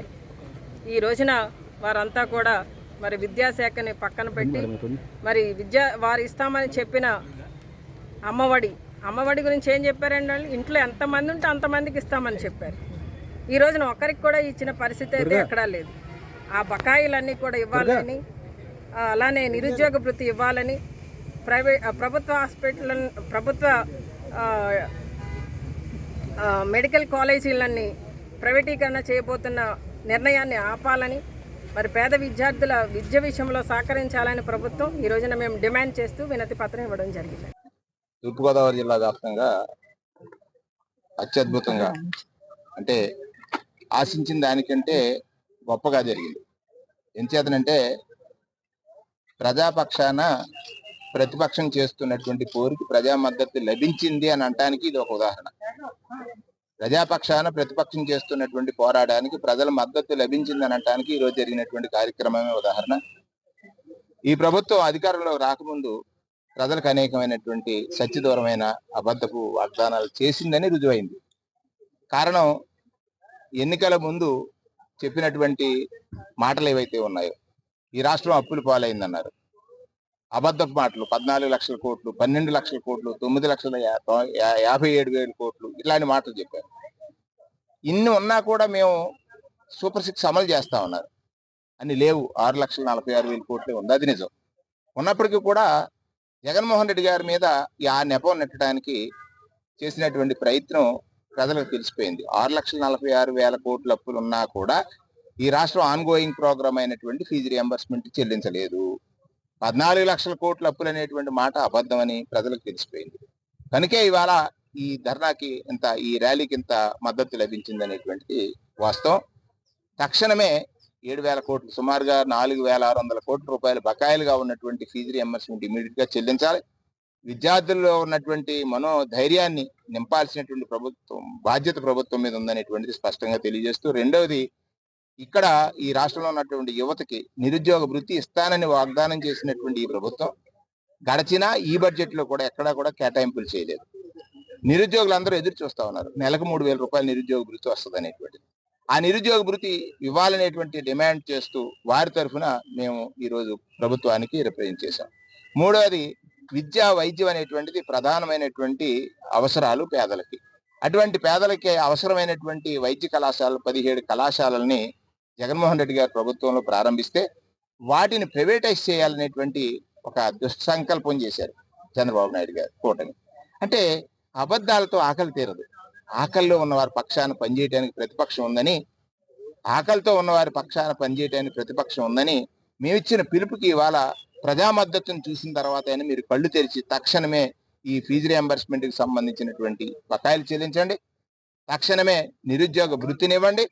ఈ రోజున వారంతా కూడా మరి విద్యాశాఖని పక్కన పెట్టి మరి వారు ఇస్తామని చెప్పిన అమ్మఒడి గురించి ఏం చెప్పారండి? వాళ్ళు ఇంట్లో ఎంతమంది ఉంటే అంతమందికి ఇస్తామని చెప్పారు. ఈ రోజున ఒక్కరికి కూడా ఇచ్చిన పరిస్థితి అయితే ఎక్కడా లేదు. ఆ బకాయిలన్నీ కూడా ఇవ్వాలని, అలానే నిరుద్యోగ భృతి ఇవ్వాలని, ప్రభుత్వ మెడికల్ కాలేజీలన్నీ ప్రైవేటీకరణ చేయబోతున్న నిర్ణయాన్ని ఆపాలని, మరి పేద విద్యార్థుల విద్య విషయంలో సహకరించాలని ప్రభుత్వం ఈ రోజున మేము డిమాండ్ చేస్తూ వినతి పత్రం ఇవ్వడం జరిగింది. తూర్పుగోదావరి జిల్లా వ్యాప్తంగా అత్యద్భుతంగా, అంటే ఆశించిన దానికంటే గొప్పగా జరిగింది. ఎంచేతనంటే ప్రజాపక్షాన ప్రతిపక్షం చేస్తున్నటువంటి పోరుకి ప్రజా మద్దతు లభించింది అని అనడానికి ఇది ఒక ఉదాహరణ. ప్రజాపక్షాన ప్రతిపక్షం చేస్తున్నటువంటి పోరాటానికి ప్రజల మద్దతు లభించింది అని అనడానికి ఈరోజు జరిగినటువంటి కార్యక్రమమే ఉదాహరణ. ఈ ప్రభుత్వం అధికారంలో రాకముందు ప్రజలకు అనేకమైనటువంటి సత్యదూరమైన అబద్ధపు వాగ్దానాలు చేసిందని రుజువైంది. కారణం, ఎన్నికల ముందు చెప్పినటువంటి మాటలు ఏవైతే ఉన్నాయో, ఈ రాష్ట్రం అప్పులు పాలైందన్నారు. అబద్ధపు మాటలు, 14 లక్షల కోట్లు, 12 లక్షల కోట్లు, 9,57,000 కోట్లు, ఇట్లాంటి మాటలు చెప్పారు. ఇన్ని ఉన్నా కూడా మేము సూపర్ 6 అమలు చేస్తా ఉన్నారు అని లేవు. 6,46,000 కోట్లే ఉంది, అది నిజం. ఉన్నప్పటికీ కూడా జగన్మోహన్ రెడ్డి గారి మీద ఆ నెపం నెట్టడానికి చేసినటువంటి ప్రయత్నం ప్రజలకు తెలిసిపోయింది. 6,46,000 కోట్ల అప్పులు ఉన్నా కూడా ఈ రాష్ట్రం ఆన్గోయింగ్ ప్రోగ్రామ్ అయినటువంటి ఫీజు రియంబర్స్మెంట్ చెల్లించలేదు. 14 లక్షల కోట్ల అప్పులు అనేటువంటి మాట అబద్ధం అని ప్రజలకు తెలిసిపోయింది. కనుకే ఇవాళ ఈ ధర్నాకి ఈ ర్యాలీకి ఇంత మద్దతు లభించింది అనేటువంటిది వాస్తవం. తక్షణమే 7,000 కోట్లు, సుమారుగా 4,600 కోట్ల రూపాయలు బకాయిలుగా ఉన్నటువంటి ఫీజు రియంబర్స్మెంట్ ఇమీడియట్ గా చెల్లించాలి. విద్యార్థుల్లో ఉన్నటువంటి మనోధైర్యాన్ని నింపాల్సినటువంటి బాధ్యత ప్రభుత్వం మీద ఉందనేటువంటిది స్పష్టంగా తెలియజేస్తూ, రెండవది, ఇక్కడ ఈ రాష్ట్రంలో ఉన్నటువంటి యువతకి నిరుద్యోగ వృత్తి ఇస్తానని వాగ్దానం చేసినటువంటి ఈ ప్రభుత్వం గడచిన ఈ బడ్జెట్ లో కూడా ఎక్కడా కూడా కేటాయింపులు చేయలేదు. నిరుద్యోగులందరూ ఎదురు చూస్తా ఉన్నారు. నెలకు 3,000 రూపాయలు నిరుద్యోగ వృత్తి వస్తుంది అనేటువంటిది. ఆ నిరుద్యోగ భృతి ఇవ్వాలనేటువంటి డిమాండ్ చేస్తూ వారి తరఫున మేము ఈరోజు ప్రభుత్వానికి రిప్రజెంట్ చేశాం. మూడవది, విద్య వైద్యం అనేటువంటిది ప్రధానమైనటువంటి అవసరాలు పేదలకి. అటువంటి పేదలకి అవసరమైనటువంటి వైద్య కళాశాలలు 17 కళాశాలల్ని జగన్మోహన్ రెడ్డి గారి ప్రభుత్వంలో ప్రారంభిస్తే వాటిని ప్రైవేటైజ్ చేయాలనేటువంటి ఒక దుస్సంకల్పం చేశారు చంద్రబాబు నాయుడు గారు కూటమి. అంటే అబద్ధాలతో ఆకలి తీరదు. ఆకలిలో ఉన్నవారి పక్షాన పనిచేయడానికి ప్రతిపక్షం ఉందని, ఆకలితో ఉన్నవారి పక్షాన పనిచేయడానికి ప్రతిపక్షం ఉందని మేమిచ్చిన పిలుపుకి ఇవాళ ప్రజా మద్దతును చూసిన తర్వాత అయినా మీరు కళ్ళు తెరిచి తక్షణమే ఈ ఫీజు రియంబర్స్మెంట్కి సంబంధించినటువంటి బకాయిలు చెల్లించండి, తక్షణమే నిరుద్యోగ వృత్తినివ్వండి.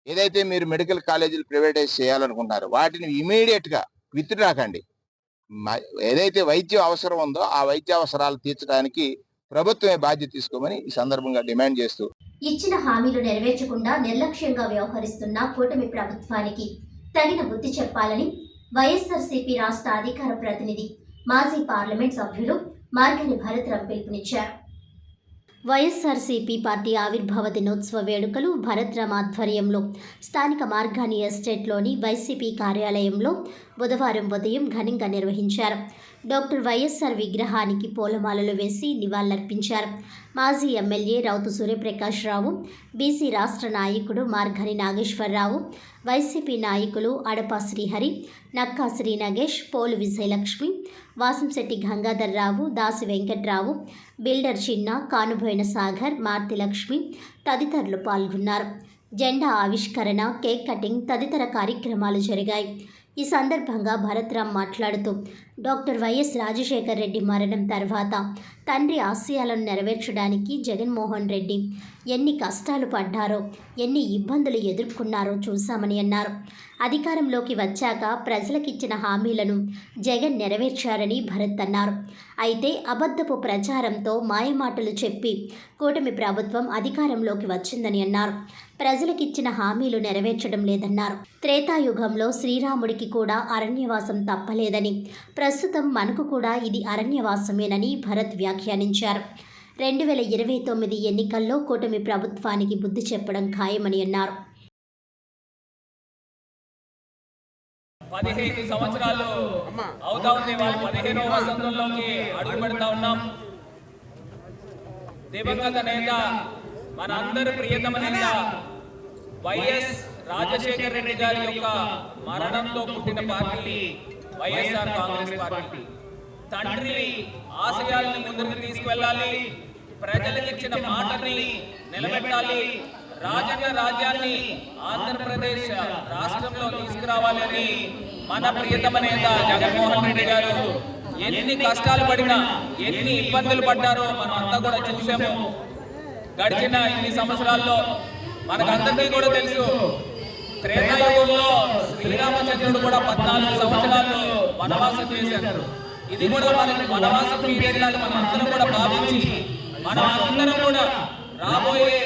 ఏదైతే మీరు మెడికల్ కాలేజీలు ప్రైవేటైజ్ చేయాలనుకుంటున్నారో వాటిని ఇమీడియట్ గా విత్డ్రా కండి. ఏదైతే వైద్యం అవసరం ఉందో ఆ వైద్య అవసరాలు తీర్చడానికి ప్రభుత్వమే బాధ్యత తీసుకోమని ఈ సందర్భంగా డిమాండ్ చేస్తూ, ఇచ్చిన హామీలు నెరవేర్చకుండా నిర్లక్ష్యంగా వ్యవహరిస్తున్న కూటమి ప్రభుత్వానికి తగిన బుద్ధి చెప్పాలని వైఎస్ఆర్సీపీ రాష్ట్ర అధికార ప్రతినిధి మాజీ పార్లమెంట్ సభ్యులు మార్గని భరత్రాం పిలుపునిచ్చారు. వైఎస్ఆర్సీపీ పార్టీ ఆవిర్భావ దినోత్సవ వేడుకలు భరత్రాం ఆధ్వర్యంలో స్థానిక మార్గాని ఎస్టేట్లోని వైసీపీ కార్యాలయంలో బుధవారం ఉదయం ఘనంగా నిర్వహించారు. డాక్టర్ వైఎస్ఆర్ విగ్రహానికి పూలమాలలు వేసి నివాళులర్పించారు. మాజీ ఎమ్మెల్యే రౌతు సూర్యప్రకాష్ రావు, బీసీ రాష్ట్ర నాయకుడు మార్గాని నాగేశ్వరరావు, వైసీపీ నాయకులు అడపా శ్రీహరి, నక్కా శ్రీ నగేష్, పోలు విజయలక్ష్మి, వాసంశెట్టి గంగాధర్ రావు, దాసి వెంకట్రావు, బిల్డర్ చిన్న, కానుబోయిన సాగర్, మార్తి లక్ష్మి తదితరులు పాల్గొన్నారు. జెండా ఆవిష్కరణ, కేక్ కటింగ్ తదితర కార్యక్రమాలు జరిగాయి. ఈ సందర్భంగా భరత్రాం మాట్లాడుతూ డాక్టర్ వైఎస్ రాజశేఖర్ రెడ్డి మరణం తర్వాత తండ్రి ఆశయాలను నెరవేర్చడానికి జగన్మోహన్ రెడ్డి ఎన్ని కష్టాలు పడ్డారో, ఎన్ని ఇబ్బందులు ఎదుర్కొన్నారో చూశామని అన్నారు. అధికారంలోకి వచ్చాక ప్రజలకిచ్చిన హామీలను జగన్ నెరవేర్చారని భరత్ అన్నారు. అయితే అబద్ధపు ప్రచారంతో మాయమాటలు చెప్పి కూటమి ప్రభుత్వం అధికారంలోకి వచ్చిందని అన్నారు. ప్రజలకిచ్చిన హామీలు నెరవేర్చడం లేదన్నారు. త్రేతాయుగంలో శ్రీరాముడికి కూడా అరణ్యవాసం తప్పలేదని, ప్రస్తుతం మనకు కూడా ఇది అరణ్యవాసమేనని భరత్ వ్యాఖ్యానించారు. 2029 ఎన్నికల్లో కూటమి ప్రభుత్వానికి బుద్ధి చెప్పడం ఖాయమని అన్నారు. 15 సంవత్సరాలు అవుతా ఉంది. వాళ్ళు 15వ వసంతంలోకి అడుగు పెడతా ఉన్నాం. దివంగత నేత, మన అందరి ప్రియతమ నేత వైఎస్ రాజశేఖర్ రెడ్డి గారి యొక్క మరణంతో పుట్టిన పార్టీ వైఎస్ఆర్ కాంగ్రెస్ పార్టీ. తండ్రి ఆశయాలను ముందుకు తీసుకువెళ్ళాలి, ప్రజలకు ఇచ్చిన మాటని నిలబెట్టాలి, రాజన్న రాజ్యాన్ని ఆంధ్రప్రదేశ్ రాష్ట్రంలో తీసుకురావాలని మన ప్రియతమ నేత జగన్మోహన్ రెడ్డి గారు ఎన్ని కష్టాలు పడినా, ఎన్ని ఇబ్బందులు పడ్డారో మనం అంతా కూడా చూసాము. గడిచిన ఇన్ని సంవత్సరాల్లో మనకందరికీ కూడా తెలుసు, త్రేతాయుగంలో శ్రీరామచంద్రుడు కూడా 14 సంవత్సరాలు వనవాసం చేశారు. ఇది కూడా మనకి వనవాసం పీరియడ్ లాగా మనం అందరం కూడా భావించి, మనం అందరం కూడా రాబోయే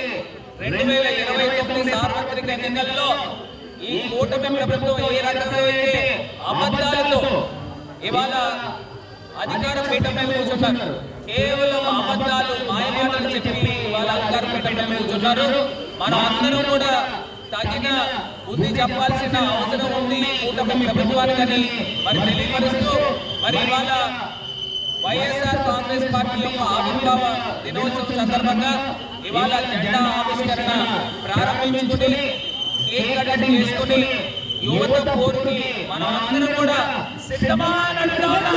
2029 సార్వత్రిక ఎన్నికల్లో ఈ కూటమి ప్రభుత్వం ఏ రకమైతే అబద్ధాలతో ఇవాళ అధికార పీఠం మీద కూర్చున్నారు, కేవలం అబద్ధాలు మాయమాటలు చెప్పి ఇవాళ అధికార పీఠం మీద కూర్చున్నారు. మనం అందరం కూడా తగిన బుద్ధి చెప్పాల్సిన అవసరం ఉంది కూటమి ప్రభుత్వానికని మరి తెలియపరుస్తూ, మరి ఇవాళ వైఎస్ఆర్ కాంగ్రెస్ పార్టీ యొక్క ఆవిర్భావ దినోత్సవం సందర్భంగా ఇవాళ జెండా ఆవిష్కరణ ప్రారంభించుకుని, కేక్ కటింగ్ చేసుకుని యువత పోరుకి మనం అందరం కూడా సిద్ధమా అని అడుగుతా ఉన్నాం.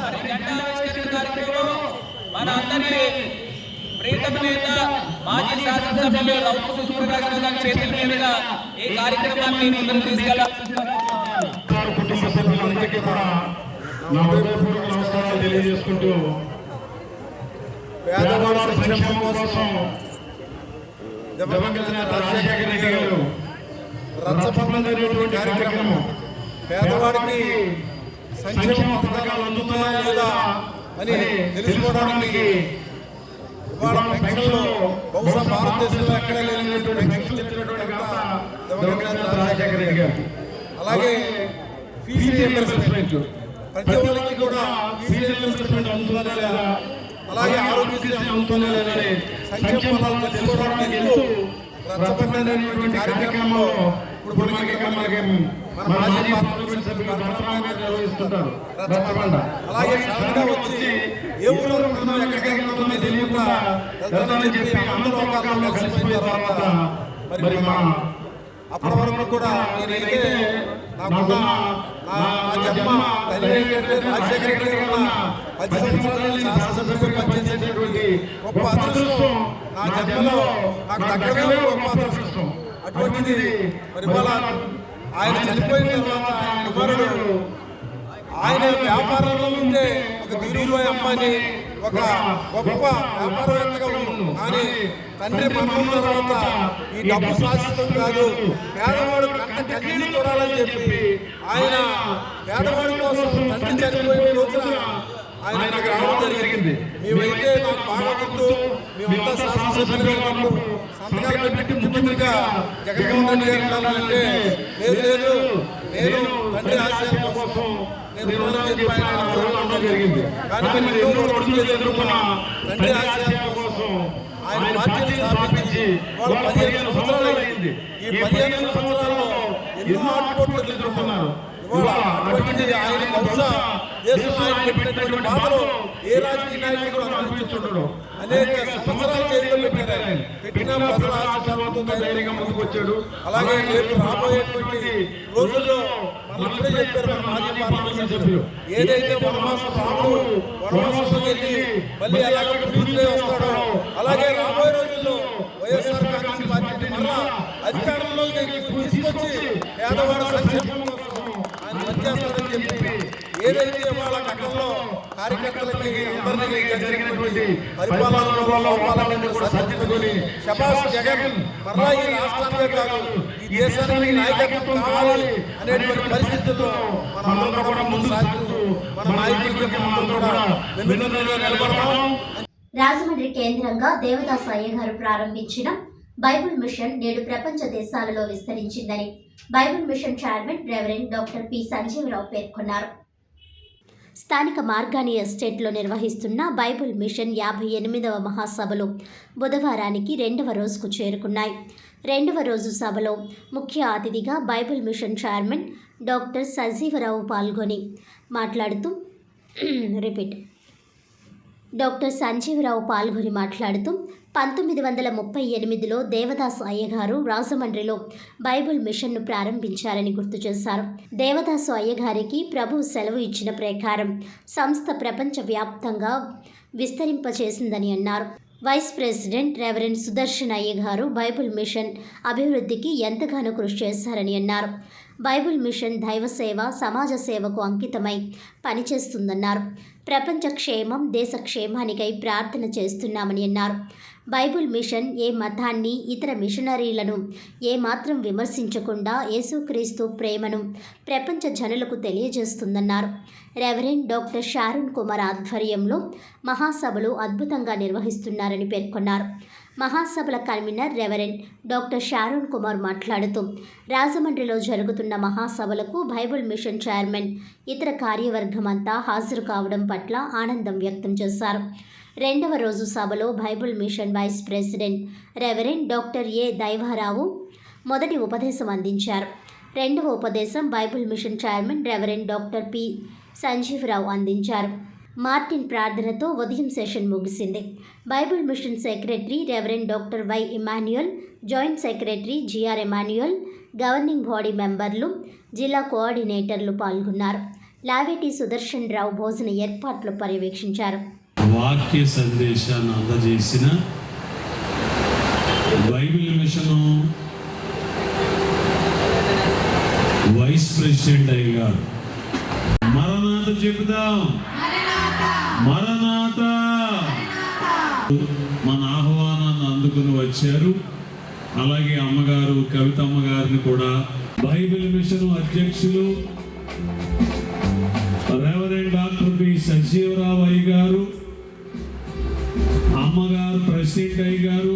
మరి జెండా ఆవిష్కరణ కార్యక్రమం మన అందరి ప్రియతమ నేత మాజీ శాసనసభ్యులు రౌతు సూర్యప్రకాష్ గారి చేతుల మీదుగా ఈ కార్యక్రమాన్ని ముందుకు తీసుకెళ్లాల్సిందిగా తెలియజేసుకుంటూ పేదవాళ్ళ సంక్షేమం కోసం దివంగత రాజశేఖర రెడ్డి గారు రచ్చబంధమైనటువంటి కార్యక్రమం, పేదవాడికి సంక్షేమ పథకాలు అందుతున్నాయా లేదా అని తెలుసుకోవడానికి ఇవాళ పెన్షన్లో బహుశా భారతదేశంలో ఎక్కడ లేనటువంటి పెన్షన్ ఇచ్చినటువంటి దివంగత రాజశేఖర రెడ్డి గారు. అలాగే ఫీజు రియంబర్స్మెంట్, ప్రతి ఒక్కరికి కూడా ఫీజు రియంబర్స్మెంట్ అందుతుందా లేదా అలాగే ఆరోగ్యశ్రీ అందుతుందనే సంక్షేమ ఫలాలు తెలుసుకోవడానికి వెళ్తూ రచ్చబండనేటువంటి కార్యక్రమంలో ఇప్పుడు మనకి మన మాజీ పార్లమెంట్ సభ్యులు నిర్వహిస్తుంటారు రచ్చబండ. అలాగే సడన్గా వచ్చి ఏ ఊళ్ళో ఉన్నామో ఎక్కడికి ఉన్నామో తెలియకుండా వెళ్తానని చెప్పి అనంత లోకాల్లో కలిసిపోయిన తర్వాత మరి అప్పటి వరకు కూడా నేనైతే నాకున్న నా జన్మ తల్లి ఏంటంటే రాజశేఖర రెడ్డి గారు ఉన్న 10 సంవత్సరాలు శాసనసభ్యుడిగా పనిచేసేటువంటి గొప్ప అదృష్టం నా జన్మలో నాకు దగ్గరగా గొప్ప అదృష్టం. అటువంటిది మరి ఇవాళ ఆయన చనిపోయిన తర్వాత ఆయన కుమారుడు ఆయన వ్యాపారంలో ఉంటే ఒక ధీరుభాయ్ అంబానీ ఒక గొప్ప వ్యాపారవేత్తగా ఉన్నాడు. కానీ తండ్రి మరణం తర్వాత ఈ డబ్బు శాశ్వతం కాదు, పేదవాడు కంట కన్నీళ్ళు చూడాలని చెప్పి ఆయన పేదవాడి కోసం తండ్రి చనిపోయిన రోజున ఆయన ఇక్కడికి రావడం జరిగింది. మేమైతే నాకు బాగా గుర్తు, మేమంతా శాసనసభ్యులుగా ఉన్నప్పుడు సంతకాలు పెట్టి ముఖ్యమంత్రిగా జగన్మోహన్ రెడ్డి గారు ఉండాలంటే లేదు నేను తండ్రి ఆశయాల కోసం జరిగింది. కానీ తండ్రి ఆశయాల కోసం ఆయన పార్టీని స్థాపించి వాళ్ళు 15 సంవత్సరాలు అయింది. ఈ 15 సంవత్సరాల్లో ఎన్నో ఆటుపోట్లు ఎదుర్కొంటున్నారు. అటువంటిది ఆయన బహుశా దేశం ఆయన పెట్టినటువంటి బాధలు ఏ రాజకీయ నాయకుడు అనుభవించుంటాడు. అనేక సంవత్సరాలు చేతిలో పెట్టారు. పెట్టిన ప్రజల ఆశీర్వాదంతో ధైర్యంగా ముందుకు వచ్చాడు. అలాగే రేపు రాబోయేటువంటి రోజుల్లో మనం ఇప్పుడే చెప్పారు మన మాజీ పార్లమెంట్ సభ్యులు, ఏదైతే వనవాసం రాముడు వనవాసం వెళ్ళి మళ్ళీ అలాగే పూర్తిగా వస్తాడో అలాగే రాబోయే రోజుల్లో వైఎస్ఆర్ కాంగ్రెస్ పార్టీని మళ్ళా అధికారంలోకి తీసుకొచ్చి పేదవాడ సంక్షేమం పనిచేస్తారని చెప్పి ఏదైతే వాళ్ళ గతంలో కార్యకర్తలకి అందరినీ జరిగినటువంటి పరిపాలన సరిదిద్దుకొని శభాష్ జగన్ మరలా ఈ రాష్ట్రానికే కాదు ఈ దేశానికి నాయకత్వం కావాలి అనేటువంటి పరిస్థితుల్లో మనందరం కూడా ముందు సాగుతూ మన నాయకులకి మనందరం కూడా వెన్నుదన్నుగా నిలబడతాం. రాజమండ్రి కేంద్రంగా దేవదాస్ అయ్యగారు ప్రారంభించిన బైబిల్ మిషన్ నేడు ప్రపంచ దేశాలలో విస్తరించిందని Bible machine chairman reverend doctor P Sanjeevarao పేర్కొన్నారు. స్థానిక మార్గాని ఎస్టేట్లో నిర్వహిస్తున్న బైబిల్ మిషన్ 58వ మహాసభలు బుధవారానికి 2వ రోజుకు చేరుకున్నాయి. 2వ రోజు సభలో ముఖ్య అతిథిగా Bible machine chairman doctor Sanjeevarao పాల్గొని మాట్లాడుతూ డాక్టర్ సంజీవరావు పాల్గొని మాట్లాడుతూ 1938లో దేవదాస్ అయ్యగారు రాజమండ్రిలో బైబిల్ మిషన్ను ప్రారంభించారని గుర్తు చేశారు. దేవదాసు అయ్యగారికి ప్రభు సెలవు ఇచ్చిన ప్రకారం సంస్థ ప్రపంచవ్యాప్తంగా విస్తరింపచేసిందని అన్నారు. వైస్ ప్రెసిడెంట్ రెవరెండ్ సుదర్శన్ అయ్యగారు బైబిల్ మిషన్ అభివృద్ధికి ఎంతగానో కృషి చేశారని అన్నారు. బైబిల్ మిషన్ దైవ సేవ, సమాజ సేవకు అంకితమై పనిచేస్తుందన్నారు. ప్రపంచ క్షేమం, దేశ క్షేమానికై ప్రార్థన చేస్తున్నామని అన్నారు. బైబిల్ మిషన్ ఏ మతాన్ని, ఇతర మిషనరీలను ఏమాత్రం విమర్శించకుండా యేసుక్రీస్తు ప్రేమను ప్రపంచ జనులకు తెలియజేస్తుందన్నారు. రెవరెండ్ డాక్టర్ షారూన్ కుమార్ ఆధ్వర్యంలో మహాసభలు అద్భుతంగా నిర్వహిస్తున్నారని పేర్కొన్నారు. మహాసభల convener reverend doctor Sharon Kumar మాట్లాడుతూ రాజమండ్రిలో జరుగుతున్న మహాసభలకు బైబిల్ మిషన్ చైర్మన్, ఇతర కార్యవర్గం అంతా హాజరు కావడం పట్ల ఆనందం వ్యక్తం చేశారు. 2వ రోజు సభలో Bible mission vice president reverend doctor A Daivarao మొదటి ఉపదేశం అందించారు. 2వ ఉపదేశం Bible machine chairman reverend doctor P Sanjeevarao అందించారు. మార్టిన్ ప్రార్థనతో ఉదయం సెషన్ ముగిసింది. Bible mission secretary reverend doctor Y Emmanuel, joint secretary GR Emmanuel, governing body మెంబర్లు, జిల్లా కోఆర్డినేటర్లు పాల్గొన్నారు. లావేటి సుదర్శన్ రావు భోజన ఏర్పాట్లు పర్యవేక్షించారు. వాక్య సందేశాన్ని అందజేసిన బైబిల్ మిషన్ వైస్ ప్రెసిడెంట్ అయ్యారు. మరణాత చెబుదాం, మరణాత. మన ఆహ్వానాన్ని అందుకుని వచ్చారు. అలాగే అమ్మగారు కవితమ్మ గారిని కూడా, బైబిల్ మిషన్ అధ్యక్షులు రెవరెండ్ డాక్టర్ పి సంజీవరావు అయ్య గారు, అమ్మగారు ప్రెసిడెంట్ అయ్య గారు.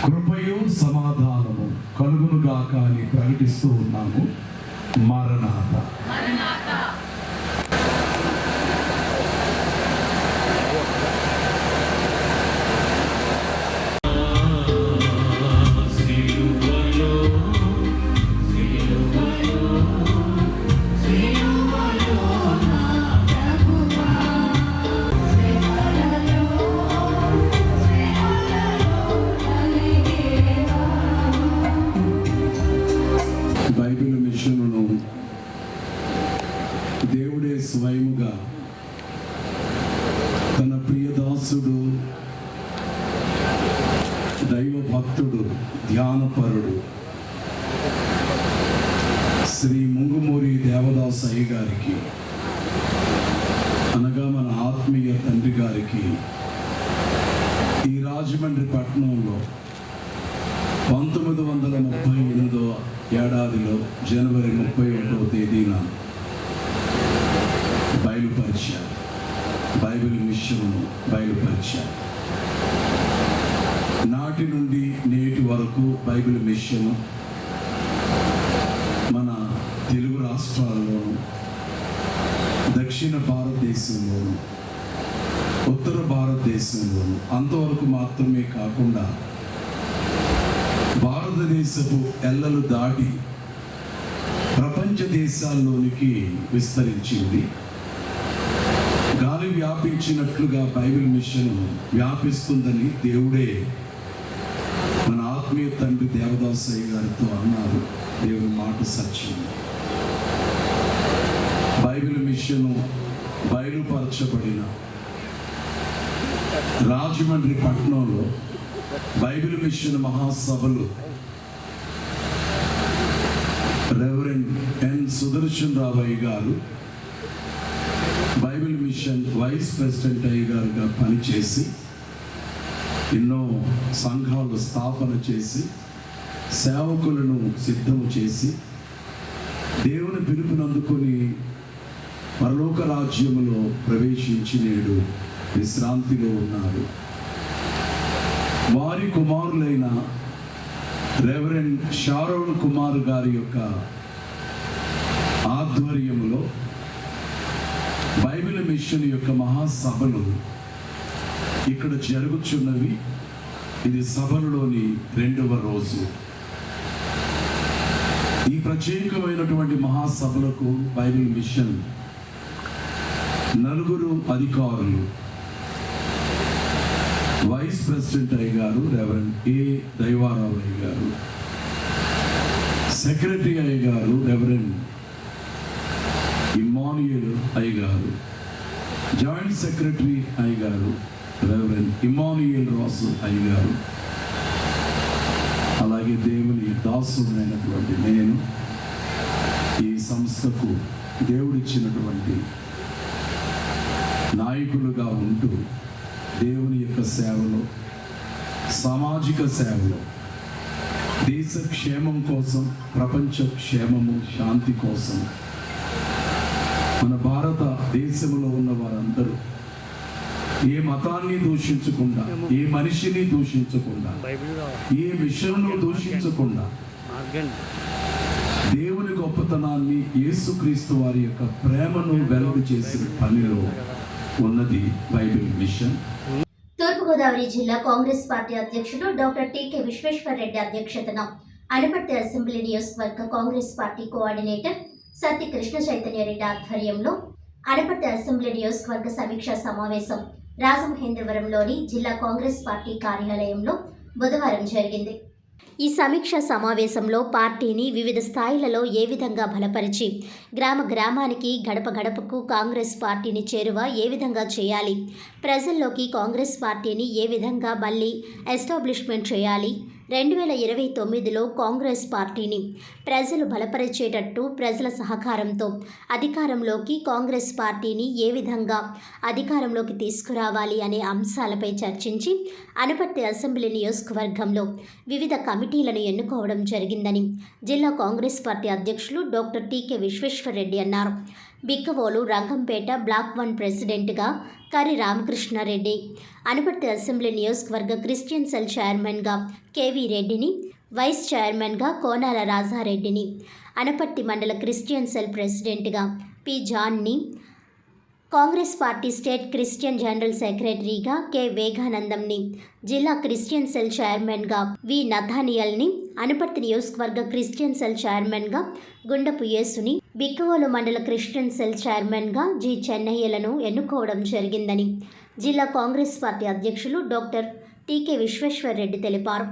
కృపయు సమాధానము కలుగునుగాక అని ప్రకటిస్తూ ఉన్నాము. మరణాత. బైబిల్ మిషన్ను దేవుడే స్వయముగా తన ప్రియదాసుడు, దైవ భక్తుడు, ధ్యానపరుడు శ్రీ ముంగుమూరి దేవదాస్ అయ్య గారికి, అనగా మన ఆత్మీయ తండ్రి గారికి, ఈ రాజమండ్రి పట్టణంలో 1938 ఏడాదిలో జనవరి 31వ తేదీన బయలుపరిచారు. బైబిల్ మిషన్ను బయలుపరిచారు. నాటి నుండి నేటి వరకు బైబిల్ మిషన్ మన తెలుగు రాష్ట్రాల్లోనూ, దక్షిణ భారతదేశంలోనూ, ఉత్తర భారతదేశంలోనూ అంతవరకు మాత్రమే కాకుండా భారతదేశపు ఎల్లలు దాటి ప్రపంచ దేశాల్లోనికి విస్తరించింది. గాలి వ్యాపించినట్లుగా బైబిల్ మిషన్ వ్యాపిస్తుందని దేవుడే మన ఆత్మీయ తండ్రి దేవదాసయ్య గారితో అన్నారు. దేవుని మాట సత్యం. బైబిల్ మిషన్ బయలుపరచబడిన రాజమండ్రి పట్టణంలో బైబిల్ మిషన్ మహాసభలు రెవరెండ్ ఎన్ సుదర్శన్ రావయ్య గారు బైబిల్ మిషన్ వైస్ ప్రెసిడెంట్ అయ్య గారుగా పనిచేసి ఎన్నో సంఘాలు స్థాపన చేసి సేవకులను సిద్ధము చేసి దేవుని పిలుపునందుకొని పరలోక రాజ్యములో ప్రవేశించి నేడు విశ్రాంతిలో ఉన్నారు. వారి కుమారులైన రెవరెండ్ షారోన్ కుమార్ గారి యొక్క ఆధ్వర్యంలో బైబిల్ మిషన్ యొక్క మహాసభలు ఇక్కడ జరుగుతున్నవి. ఇది సభలలోని 2వ రోజు. ఈ ప్రత్యేకమైనటువంటి మహాసభలకు బైబిల్ మిషన్ 4 అధికారులు, వైస్ ప్రెసిడెంట్ అయ్య గారు రెవరెండ్ ఏ దైవారావు అయ్య గారు, సెక్రటరీ అయ్య గారు రెవరెండ్ ఇమ్మానుయేల్ అయ్య గారు, జాయింట్ సెక్రటరీ అయ్య గారు రెవరెండ్ ఇమ్మానుయేల్ రాసు అయ్య గారు, అలాగే దేవుని దాసుడైనటువంటి నేను ఈ సంస్థకు దేవుడిచ్చినటువంటి నాయకులుగా ఉంటూ దేవుని యొక్క సేవలో, సామాజిక సేవలో, దేశ క్షేమం కోసం, ప్రపంచ క్షేమము, శాంతి కోసం, మన భారతదేశంలో ఉన్న వారందరూ ఏ మతాన్ని దూషించకుండా, ఏ మనిషిని దూషించకుండా, ఏ విషయంలో దూషించకుండా దేవుని గొప్పతనాన్ని, యేసుక్రీస్తు వారి యొక్క ప్రేమను వెల్లడి చేసిన పనిలో ఉన్నది బైబిల్ మిషన్. తూర్పుగోదావరి జిల్లా కాంగ్రెస్ పార్టీ అధ్యక్షుడు డాక్టర్ టీకే విశ్వేశ్వర్ రెడ్డి అధ్యక్షతన అనపర్తి అసెంబ్లీ నియోజకవర్గ కాంగ్రెస్ పార్టీ కోఆర్డినేటర్ సత్య కృష్ణ చైతన్య రెడ్డి ఆధ్వర్యంలో అనపర్తి అసెంబ్లీ నియోజకవర్గ సమీక్షా సమావేశం రాజమహేంద్రవరంలోని జిల్లా కాంగ్రెస్ పార్టీ కార్యాలయంలో బుధవారం జరిగింది. ఈ సమీక్షా సమావేశంలో పార్టీని వివిధ స్థాయిలలో ఏ విధంగా బలపరిచి గ్రామ గ్రామానికి, గడప గడపకు కాంగ్రెస్ పార్టీని చేరువ ఏ విధంగా చేయాలి, ప్రజల్లోకి కాంగ్రెస్ పార్టీని ఏ విధంగా మళ్ళీ ఎస్టాబ్లిష్మెంట్ చేయాలి, 2029లో కాంగ్రెస్ పార్టీని ప్రజలు బలపరిచేటట్టు ప్రజల సహకారంతో అధికారంలోకి కాంగ్రెస్ పార్టీని ఏ విధంగా అధికారంలోకి తీసుకురావాలి అనే అంశాలపై చర్చించి అనపర్తి అసెంబ్లీ నియోజకవర్గంలో వివిధ కమిటీలను ఎన్నుకోవడం జరిగిందని జిల్లా కాంగ్రెస్ పార్టీ అధ్యక్షులు డాక్టర్ టీకే విశ్వేశ్వర్ రెడ్డి అన్నారు. బిక్కవోలు రంగంపేట బ్లాక్ 1 ప్రెసిడెంట్గా కరి రామకృష్ణారెడ్డి, అనపర్తి అసెంబ్లీ నియోజకవర్గ క్రిస్టియన్ సెల్ చైర్మన్గా కేవీ రెడ్డిని, వైస్ చైర్మన్గా కోనాల రాజారెడ్డిని, అనపర్తి మండల క్రిస్టియన్ సెల్ ప్రెసిడెంట్గా పి జాన్ని, Congress party state Christian general సెక్రటరీగా కె వేగానందంని, జిల్లా క్రిస్టియన్ సెల్ చైర్మన్గా వి నథానియల్ని, అనపర్తి నియోజకవర్గ క్రిస్టియన్ సెల్ చైర్మన్గా గుండపు యేసుని, బిక్కవోలు మండల క్రిస్టియన్ సెల్ చైర్మన్గా జి చెన్నయ్యలను ఎన్నుకోవడం జరిగిందని జిల్లా కాంగ్రెస్ పార్టీ అధ్యక్షులు డాక్టర్ టీకే విశ్వేశ్వరరెడ్డి తెలిపారు.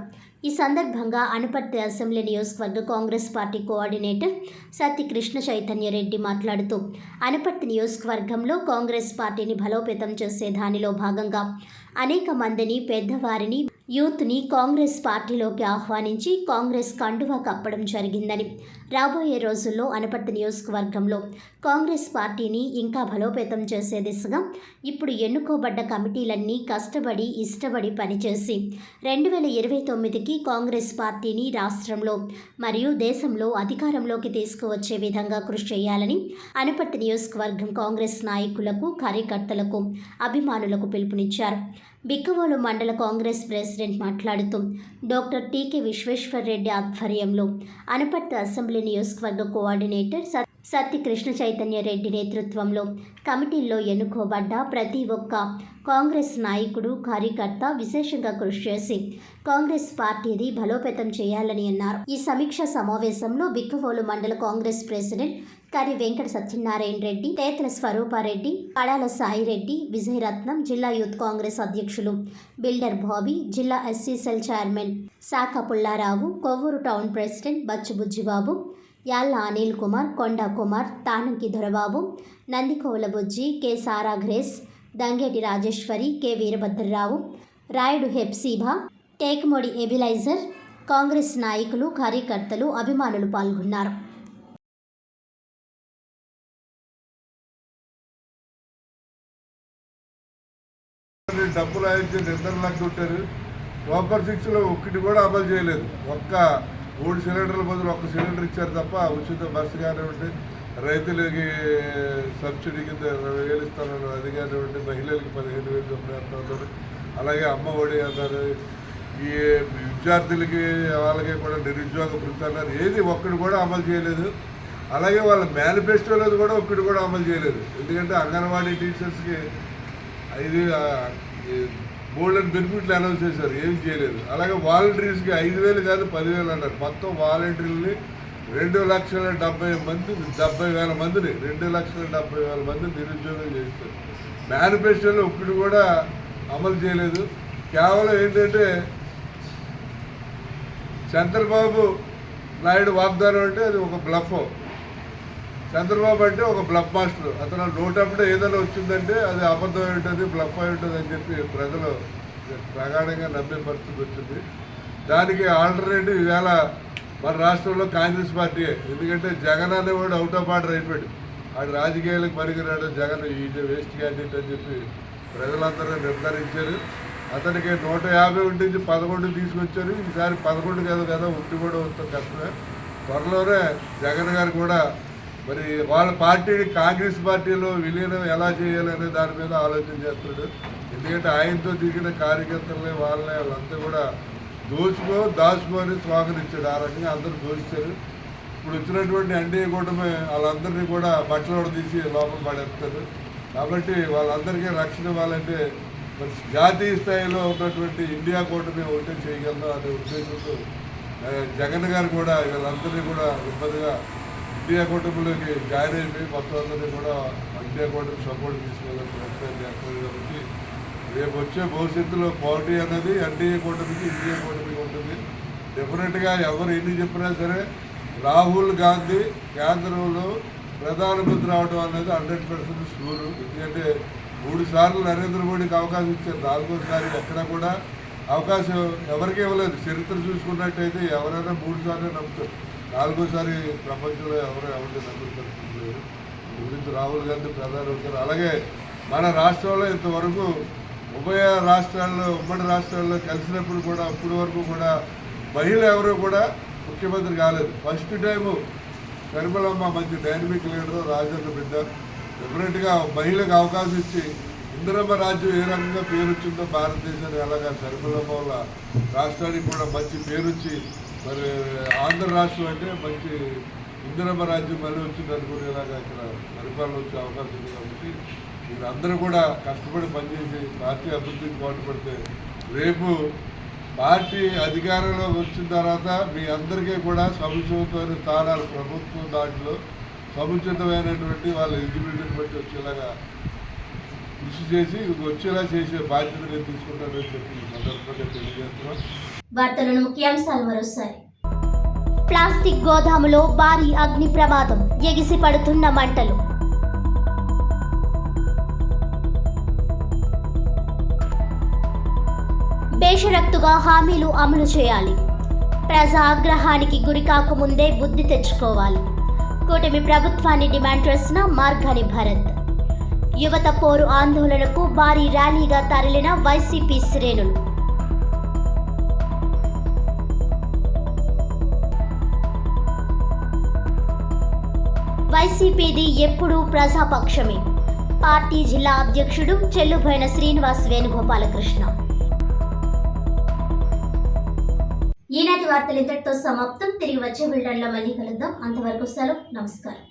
ఈ సందర్భంగా అనపర్తి అసెంబ్లీ నియోజకవర్గ కాంగ్రెస్ పార్టీ కోఆర్డినేటర్ సత్తి కృష్ణ చైతన్యరెడ్డి మాట్లాడుతూ, అనపర్తి నియోజకవర్గంలో కాంగ్రెస్ పార్టీని బలోపేతం చేసే దానిలో భాగంగా అనేక మందిని, పెద్దవారిని, యూత్ని కాంగ్రెస్ పార్టీలోకి ఆహ్వానించి కాంగ్రెస్ కండువా కప్పడం జరిగిందని, రాబోయే రోజుల్లో అనపర్తి నియోజకవర్గంలో కాంగ్రెస్ పార్టీని ఇంకా బలోపేతం చేసే దిశగా ఇప్పుడు ఎన్నుకోబడ్డ కమిటీలన్నీ కష్టపడి ఇష్టపడి పనిచేసి 2029కి కాంగ్రెస్ పార్టీని రాష్ట్రంలో మరియు దేశంలో అధికారంలోకి తీసుకువచ్చే విధంగా కృషి చేయాలని అనపర్తి నియోజకవర్గం కాంగ్రెస్ నాయకులకు, కార్యకర్తలకు, అభిమానులకు పిలుపునిచ్చారు. బిక్కవోలు మండల కాంగ్రెస్ ప్రెసిడెంట్ మాట్లాడుతూ, డాక్టర్ టీకే విశ్వేశ్వరరెడ్డి ఆధ్వర్యంలో అనపర్తి అసెంబ్లీ నియోజకవర్గ కోఆర్డినేటర్ సత్తి కృష్ణ చైతన్యరెడ్డి నేతృత్వంలో కమిటీల్లో ఎన్నుకోబడ్డ ప్రతి ఒక్క కాంగ్రెస్ నాయకుడు, కార్యకర్త విశేషంగా కృషి చేసి కాంగ్రెస్ పార్టీని బలోపేతం చేయాలని అన్నారు. ఈ సమీక్షా సమావేశంలో బిక్కవోలు మండల కాంగ్రెస్ ప్రెసిడెంట్ కరి వెంకట సత్యనారాయణ రెడ్డి, తేతల స్వరూపారెడ్డి, కడాల సాయిరెడ్డి, విజయరత్నం, జిల్లా యూత్ కాంగ్రెస్ అధ్యక్షులు బిల్డర్ బాబీ, జిల్లా ఎస్సీ సెల్ చైర్మన్ శాఖ పుల్లారావు, కొవ్వూరు టౌన్ ప్రెసిడెంట్ బచ్చు బుజ్జిబాబు, యాళ్ల అనిల్ కుమార్, కొండా కుమార్, తానంకి దొరబాబు, నందికోవల బుజ్జి, కె సారా గ్రేస్, దంగేటి రాజేశ్వరి, కె వీరభద్రరావు, రాయుడు హెప్సీబా, టేకమోడి ఎబిలైజర్, కాంగ్రెస్ నాయకులు, కార్యకర్తలు, అభిమానులు పాల్గొన్నారు. డబ్బులు ఆయన నిర్ధారణకు కొట్టారు. సూపర్ 6లో ఒక్కటి కూడా అమలు చేయలేదు. ఒక్క 3 సిలిండర్ల బదులు 1 సిలిండర్ ఇచ్చారు తప్ప ఉచిత బస్సు కానివ్వండి, రైతులకి సబ్సిడీ కింద 20,000 ఇస్తానన్నారు, అది కానివ్వండి, మహిళలకి 15,000 చొప్పున ఇస్తున్నారు, అలాగే అమ్మ ఒడి అన్నారు, ఈ విద్యార్థులకి వాళ్ళకి కూడా నిరుద్యోగ వృత్తి అన్నారు. ఏది ఒక్కటి కూడా అమలు చేయలేదు. అలాగే వాళ్ళ మేనిఫెస్టోలో కూడా ఒక్కటి కూడా అమలు చేయలేదు. ఎందుకంటే అంగన్వాడీ టీచర్స్కి ఇది బోల్డెన్ బెనిఫిట్లు అనౌన్స్ చేశారు, ఏం చేయలేదు. అలాగే వాలంటీర్స్కి 5,000 కాదు 10,000 అన్నారు. మొత్తం వాలంటీర్లని 2,70,000 మంది, 70,000 మందిని 2,70,000 మందిని నిరుద్యోగం చేస్తారు. మేనిఫెస్టోలో ఒక్కటి కూడా అమలు చేయలేదు. కేవలం ఏంటంటే చంద్రబాబు నాయుడు వాగ్దానం అంటే అది ఒక బ్లఫ్. చంద్రబాబు అంటే ఒక బ్లఫ్ మాస్టర్. అతను నోటప్పుడే ఏదైనా వచ్చిందంటే అది అబద్ధమై ఉంటుంది, బ్లఫ్ అయి ఉంటుంది అని చెప్పి ప్రజలు ప్రగాఢంగా నమ్మే పరిస్థితి వచ్చింది. దానికి ఆల్టర్నేటివ్ ఈవేళ మన రాష్ట్రంలో కాంగ్రెస్ పార్టీయే. ఎందుకంటే జగన్ అనేవాడు అవుట్ ఆఫ్ ఆర్డర్ అయిపోయాడు. ఆడు రాజకీయాలకు పనికిరాడు, జగన్ ఈ వేస్ట్ క్యాండిడేట్ అని చెప్పి ప్రజలందరూ నిర్ధారించారు. అతనికి 150 ఉండించి 11 తీసుకొచ్చారు. ఈసారి 11 కాదు కదా, 1 కూడా వస్తుంది కష్టమే. త్వరలోనే జగన్ గారు కూడా మరి వాళ్ళ పార్టీని కాంగ్రెస్ పార్టీలో విలీనం ఎలా చేయాలనే దాని మీద ఆలోచన చేస్తాడు. ఎందుకంటే ఆయనతో దిగిన కార్యకర్తలని వాళ్ళంతా కూడా దాచుకొని స్వాగతించాడు. ఆ రకంగా అందరూ దోచారు. ఇప్పుడు వచ్చినటువంటి ఎన్డీఏ కూటమి వాళ్ళందరినీ కూడా బట్టలు తీసి లోపల పడేస్తారు. కాబట్టి వాళ్ళందరికీ రక్షణ ఇవ్వాలంటే మరి జాతీయ స్థాయిలో ఉన్నటువంటి ఇండియా కూటమి ఒకటే చేయగలదు అనే ఉద్దేశంతో జగన్ గారు కూడా వీళ్ళందరినీ కూడా ఇబ్బందిగా ఇండియా కూటమిలోకి జాయిన్ అయిపోయి మొత్తం అందరినీ కూడా ఇండియా కూటమి సపోర్ట్ తీసుకెళ్ళాలని ప్రయత్నం చేస్తారు. కాబట్టి రేపు వచ్చే భవిష్యత్తులో పోటీ అనేది ఎన్డీఏ కూటమికి, ఇండియా కూటమికి ఉంటుంది. డెఫినెట్గా ఎవరు ఎన్ని చెప్పినా సరే రాహుల్ గాంధీ కేంద్రంలో ప్రధానమంత్రి అవడం అనేది 100% షూరు. ఎందుకంటే 3 సార్లు నరేంద్ర మోడీకి అవకాశం ఇచ్చారు. 4వ ఎక్కడా కూడా అవకాశం ఎవరికి ఇవ్వలేదు. చరిత్ర చూసుకున్నట్టయితే ఎవరైనా 3 సార్లు నమ్ముతారు. 4వసారి ప్రపంచంలో ఎవరైనా నమ్మిన పరిస్థితి లేదు. గురించి రాహుల్ గాంధీ ప్రధానమంత్రి. అలాగే మన రాష్ట్రంలో ఇంతవరకు ఉమ్మడి రాష్ట్రాల్లో కలిసినప్పుడు కూడా ఇప్పటి వరకు కూడా మహిళ ఎవరు కూడా ముఖ్యమంత్రి కాలేదు. ఫస్ట్ టైము షర్మిలమ్మ మంచి డైనమిక్ లీడర్, రాజన్న బిడ్డ. డెఫినెట్గా మహిళకు అవకాశం ఇచ్చి ఇందిరమ్మ రాజ్యం ఏ రకంగా పేరు వచ్చిందో భారతదేశానికి అలాగా షర్మిలమ్మ వల్ల రాష్ట్రానికి కూడా మంచి పేరు వచ్చి మరి ఆంధ్ర రాష్ట్రం అంటే మంచి ఇందిరమ్మ రాజ్యం మళ్ళీ వచ్చింది అనుకునేలాగా ఇక్కడ పరిపాలన వచ్చే అవకాశం ఉంది. కాబట్టి మీరు అందరూ కూడా కష్టపడి పనిచేసి పార్టీ అభివృద్ధికి పాటుపడితే రేపు పార్టీ అధికారంలో వచ్చిన తర్వాత మీ అందరికీ కూడా సముచితమైన స్థానాలు ప్రభుత్వం దాంట్లో సముచితమైనటువంటి వాళ్ళ ఎలిజిబిలిటీని బట్టి వచ్చేలాగా కృషి చేసి వచ్చేలా చేసే బాధ్యత నేను తీసుకుంటానని చెప్పి ఈ సందర్భంగా తెలియజేస్తున్నాం. వార్తలను ముఖ్యాంశాలు మరోసారి. ప్లాస్టిక్ గోదాములో భారీ అగ్ని ప్రమాదం, ఎగిసి పడుతున్న మంటలు. బేషరతుగా హామీలు అమలు చేయాలి. ప్రజా ఆగ్రహానికి గురికాకముందే బుద్ధి తెచ్చుకోవాలి. కూటమి ప్రభుత్వాన్ని డిమాండ్ చేసిన మార్గాని భరత్. యువత పోరు ఆందోళనకు భారీ ర్యాలీగా తరలిన వైసీపీ శ్రేణులు. వైసీపీది ఎప్పుడూ ప్రజాపక్షమే. పార్టీ జిల్లా అధ్యక్షుడు చెల్లుబోయిన శ్రీనివాస్ వేణుగోపాలకృష్ణ. ఈనాటి వార్తలు ఇంతటితో సమాప్తం. తిరిగి వచ్చే బులెటిన్లో మళ్ళీ కలుద్దాం. అంతవరకు సెలవు. నమస్కారం.